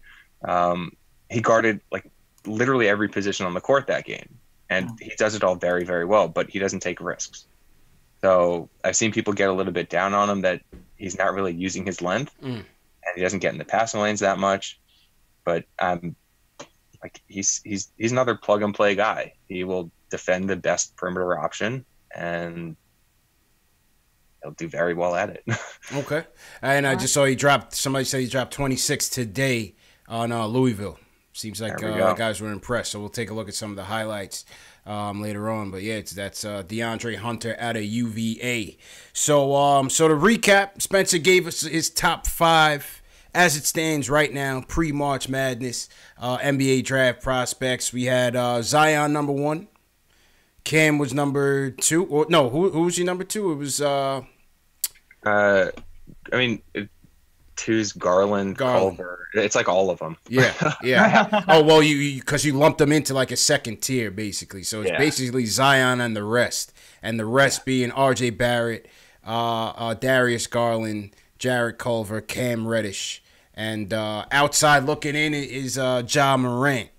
Speaker 2: He guarded like literally every position on the court that game, and he does it all very, very well. But he doesn't take risks. So I've seen people get a little bit down on him that he's not really using his length, and he doesn't get in the passing lanes that much. But like he's another plug and play guy. He will defend the best perimeter option, and he'll do very well at it.
Speaker 1: Okay. And I just saw somebody said he dropped 26 today on Louisville. Seems like guys were impressed. So we'll take a look at some of the highlights later on. But yeah, that's DeAndre Hunter out of UVA. So to recap, Spencer gave us his top 5 as it stands right now, pre-March Madness, NBA draft prospects. We had Zion number 1. Cam was number 2. Or no, who was your number 2? It was
Speaker 2: 2's Garland, Culver. It's like all of them.
Speaker 1: Yeah. Oh, well, because you lumped them into like a second tier, basically. So it's basically Zion and the rest. And the rest being R.J. Barrett, Darius Garland, Jarrett Culver, Cam Reddish. And outside looking in is Ja Morant.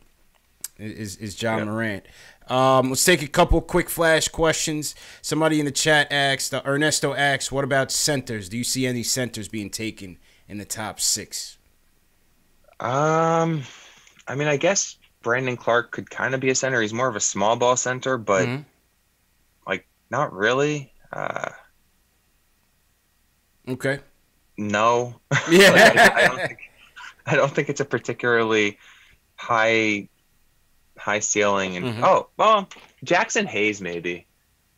Speaker 1: Morant. Let's take a couple quick flash questions. Somebody in the chat asked, Ernesto asked, what about centers? Do you see any centers being taken in the top 6?
Speaker 2: I guess Brandon Clark could kind of be a center. He's more of a small ball center, but like not really.
Speaker 1: Okay.
Speaker 2: No.
Speaker 1: Yeah.
Speaker 2: I don't think it's a particularly high ceiling. And Jackson Hayes maybe.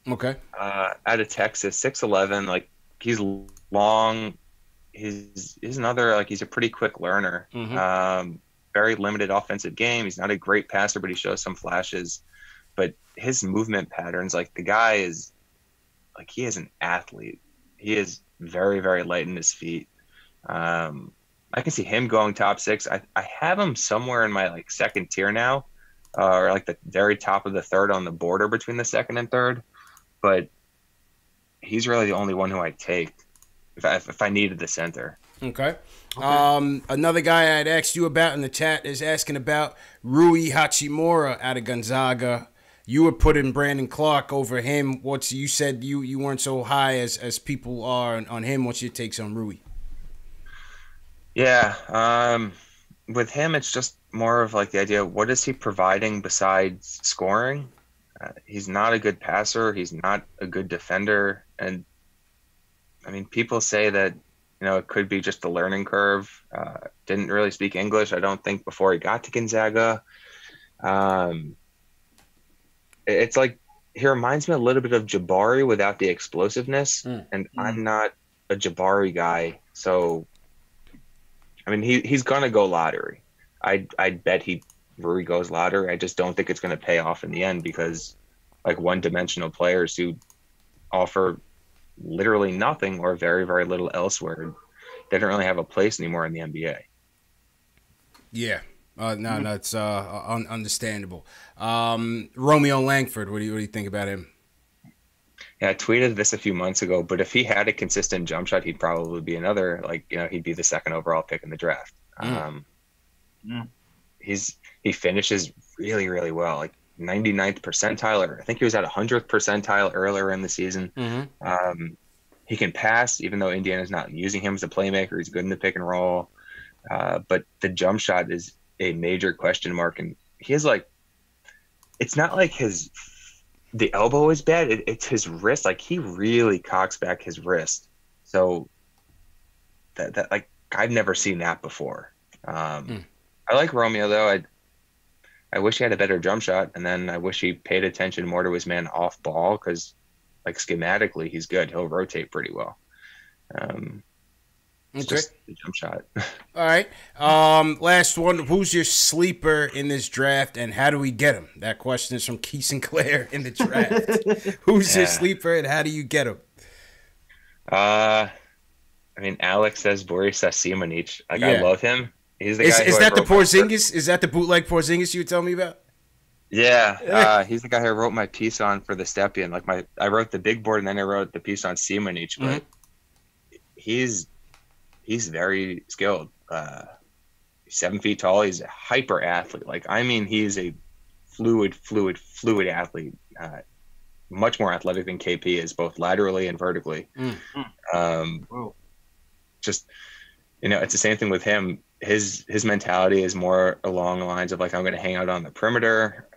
Speaker 1: Okay.
Speaker 2: Out of Texas, 6'11", like he's long. He's another, like, he's a pretty quick learner. Very limited offensive game. He's not a great passer, but he shows some flashes. But his movement patterns, like, the guy is, like, he is an athlete. He is very, very light in his feet. I can see him going top 6. I have him somewhere in my, like, second tier now, or like the very top of the third on the border between the second and third. But he's really the only one who I take if I needed the center.
Speaker 1: Okay. Another guy I'd asked you about in the chat is asking about Rui Hachimura out of Gonzaga. You were putting Brandon Clark over him. You said you weren't so high as people are on him. What's your takes on Rui?
Speaker 2: Yeah. With him, it's just more of like the idea, what is he providing besides scoring? He's not a good passer. He's not a good defender. And I mean, people say that, it could be just a learning curve. Didn't really speak English, I don't think, before he got to Gonzaga. It's like, he reminds me a little bit of Jabari without the explosiveness. And I'm not a Jabari guy. So, I mean, he's going to go lottery. I'd bet Rui goes lottery. I just don't think it's going to pay off in the end because, like, one-dimensional players who offer literally nothing or very, very little elsewhere, they don't really have a place anymore in the NBA.
Speaker 1: Yeah. No, that's understandable. Romeo Langford, what do you think about him?
Speaker 2: Yeah, I tweeted this a few months ago, but if he had a consistent jump shot, he'd probably be another, he'd be the second overall pick in the draft. He finishes really, really well, like 99th percentile, or I think he was at 100th percentile earlier in the season. He can pass, even though Indiana's not using him as a playmaker. He's good in the pick and roll. But the jump shot is a major question mark, and he has like, it's not like the elbow is bad. It's his wrist. Like he really cocks back his wrist. So that like I've never seen that before. I like Romeo though. I wish he had a better jump shot, and then I wish he paid attention more to his man off ball because, like schematically, he's good. He'll rotate pretty well. It's just the jump shot.
Speaker 1: All right. Last one. Who's your sleeper in this draft, and how do we get him? That question is from Keith Sinclair in the draft. Who's your sleeper, and how do you get him?
Speaker 2: I mean, Alex says Boris Simonic. Like I love him. He's the guy.
Speaker 1: Is that the Porzingis? Is that the bootleg Porzingis you were telling me about?
Speaker 2: Yeah, he's the guy who wrote my piece on for the Stepien. Like I wrote the big board and then I wrote the piece on Simonic, but he's very skilled. He's 7 feet tall. He's a hyper athlete. Like I mean, he's a fluid athlete. Much more athletic than KP is, both laterally and vertically. Just it's the same thing with him. His mentality is more along the lines of like, I'm going to hang out on the perimeter.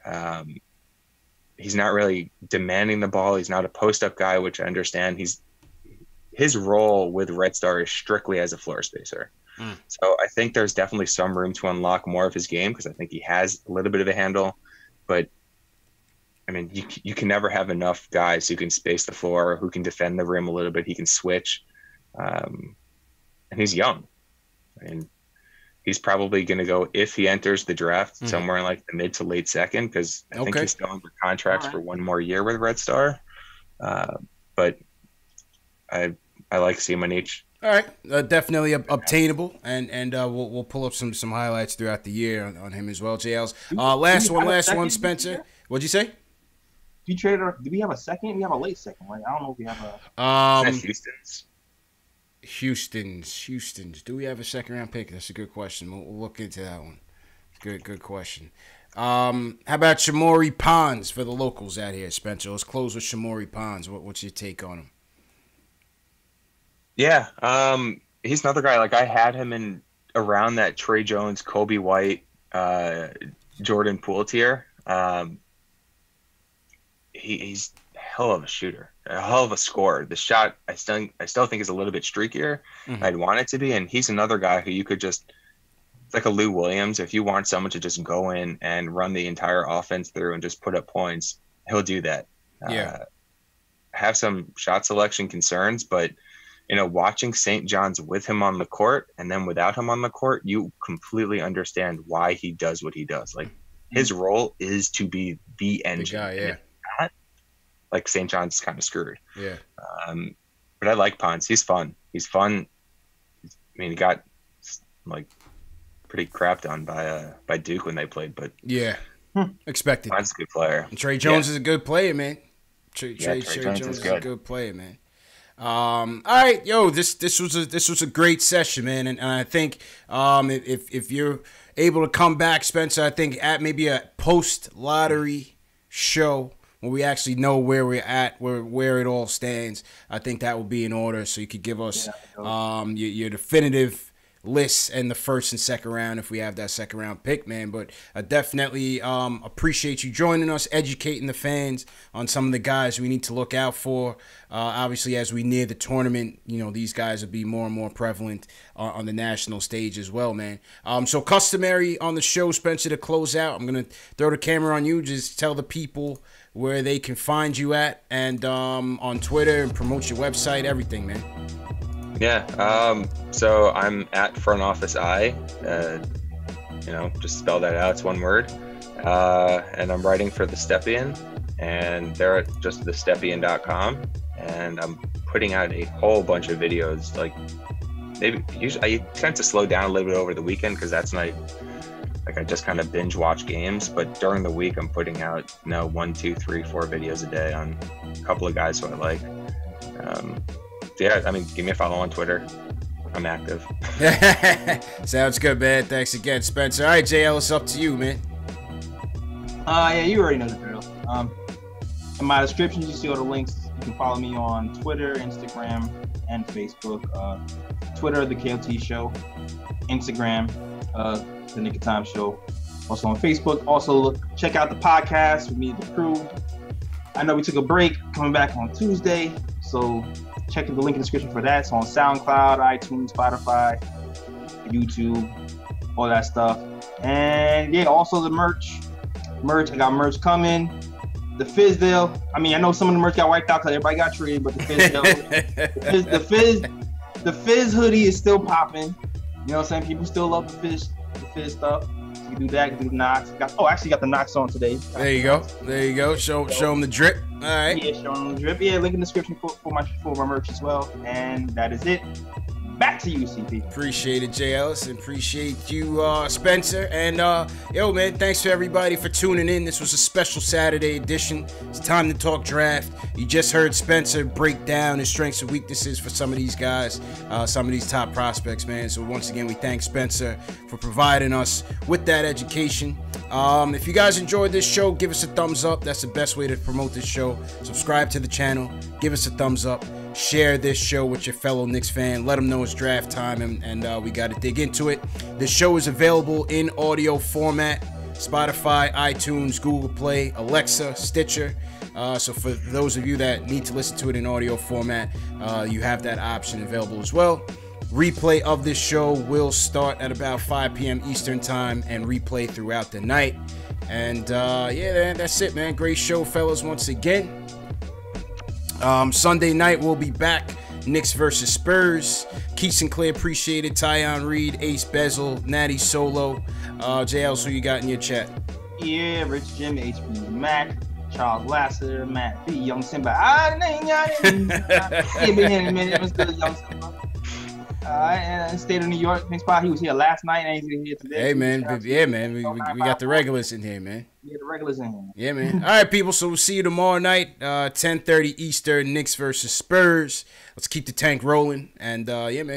Speaker 2: He's not really demanding the ball. He's not a post-up guy, which I understand. His role with Red Star is strictly as a floor spacer. So I think there's definitely some room to unlock more of his game because I think he has a little bit of a handle. But I mean, you can never have enough guys who can space the floor, who can defend the rim a little bit. He can switch, and he's young. I mean, he's probably going to go, if he enters the draft, somewhere in like the mid to late second, because I think he's still under contracts for one more year with Red Star. But I like Simonic.
Speaker 1: All right, definitely obtainable, and we'll pull up some highlights throughout the year on him as well. JL's last one, Spencer. What'd you say?
Speaker 3: Do you trade or do we have a second? We have a late second, right? I don't know if we have a Houston's. Do we have a second round pick? That's a good question. We'll look into that one. Good question. How about Shamori Pons for the locals out here, Spencer? Let's close with Shamori Pons. What's your take on him?
Speaker 2: Yeah, he's another guy. Like I had him in around that Trey Jones, Kobe White, Jordan Poole tier. He's a hell of a shooter, a hell of a scorer. The shot I still think is a little bit streakier. I'd want it to be, and he's another guy who you could just, it's like a Lou Williams. If you want someone to just go in and run the entire offense through and just put up points, he'll do that. Have some shot selection concerns, but watching St. John's with him on the court and then without him on the court, you completely understand why he does what he does. Like his role is to be the engine.
Speaker 1: The guy,
Speaker 2: not, like St. John's kind of screwed.
Speaker 1: Yeah.
Speaker 2: But I like Pons. He's fun. I mean, he got like pretty crapped on by Duke when they played, but
Speaker 1: expected.
Speaker 2: Pons is a good player.
Speaker 1: And Trey Jones is a good player, man. Trey Jones is a good player, man. All right, yo, this was a great session, man, and I think if you're able to come back, Spencer, I think at maybe a post lottery show when we actually know where we're at, where it all stands, I think that will be in order. So you could give us your definitive lists in the first and second round if we have that second round pick, man. But I definitely appreciate you joining us, educating the fans on some of the guys we need to look out for. Obviously, as we near the tournament, these guys will be more and more prevalent on the national stage as well, man. So customary on the show, Spencer, to close out, I'm going to throw the camera on you. Just tell the people where they can find you at and on Twitter and promote your website, everything, man.
Speaker 2: Yeah, so I'm at Front Office I, just spell that out, it's one word, and I'm writing for the Stepien, and they're at just thestepien.com, and I'm putting out a whole bunch of videos. Like usually I tend to slow down a little bit over the weekend because that's my, like I just kind of binge watch games, but during the week I'm putting out 1, 2, 3, 4 videos a day on a couple of guys who I like. Yeah, I mean, give me a follow on Twitter. I'm active.
Speaker 1: Sounds good, man. Thanks again, Spencer. All right, JL, it's up to you, man.
Speaker 3: Yeah, you already know the drill. In my description, you see all the links. You can follow me on Twitter, Instagram, and Facebook. Twitter, The KOT Show. Instagram, The the Nick of Time Show. Also on Facebook. Also, check out the podcast with me and the crew. I know we took a break, coming back on Tuesday. So check the link in the description for that. It's on SoundCloud, iTunes, Spotify, YouTube, all that stuff. And yeah, also the merch. I got merch coming. The Fizdale. I mean, I know some of the merch got wiped out because everybody got traded, but the Fizdale, the Fizz hoodie is still popping. You know what I'm saying? People still love the Fizz stuff. So you can do that. You can do Knocks. Actually got the Knocks on today.
Speaker 1: There you go. Show them the drip. All right.
Speaker 3: Yeah, show them the drip. Yeah, link in the description for my merch as well. And that is it. Back to you, CP.
Speaker 1: Appreciate it, Jay Ellis, and appreciate you, Spencer. And yo, man, thanks to everybody for tuning in. This was a special Saturday edition. It's time to talk draft. You just heard Spencer break down his strengths and weaknesses for some of these guys, some of these top prospects, man. So once again, we thank Spencer for providing us with that education. If you guys enjoyed this show, give us a thumbs up. That's the best way to promote this show. Subscribe to the channel. Give us a thumbs up. Share this show with your fellow Knicks fan. Let them know it's draft time, and we got to dig into it. The show is available in audio format. Spotify, iTunes, Google Play, Alexa, Stitcher. So for those of you that need to listen to it in audio format, you have that option available as well. Replay of this show will start at about 5 p.m. Eastern time and replay throughout the night. And yeah, that's it, man. Great show, fellas, once again. Sunday night we'll be back. Knicks versus Spurs. Keith Sinclair, appreciate it. Tyon Reed, Ace Bezel, Natty Solo. JL, who you got in your chat?
Speaker 3: Yeah, Rich Jim, HB Mac, Charles Lasseter, Matt B, Young Simba. Young Simba. And State of New York, Nick Spot. He was here last night and he's here today.
Speaker 1: Hey, man. Yeah, man. We got the regulars in here, man.
Speaker 3: Yeah, the regulars in here.
Speaker 1: Yeah, man. All right, people. So we'll see you tomorrow night, 10:30 Eastern, Knicks versus Spurs. Let's keep the tank rolling. And, yeah, man.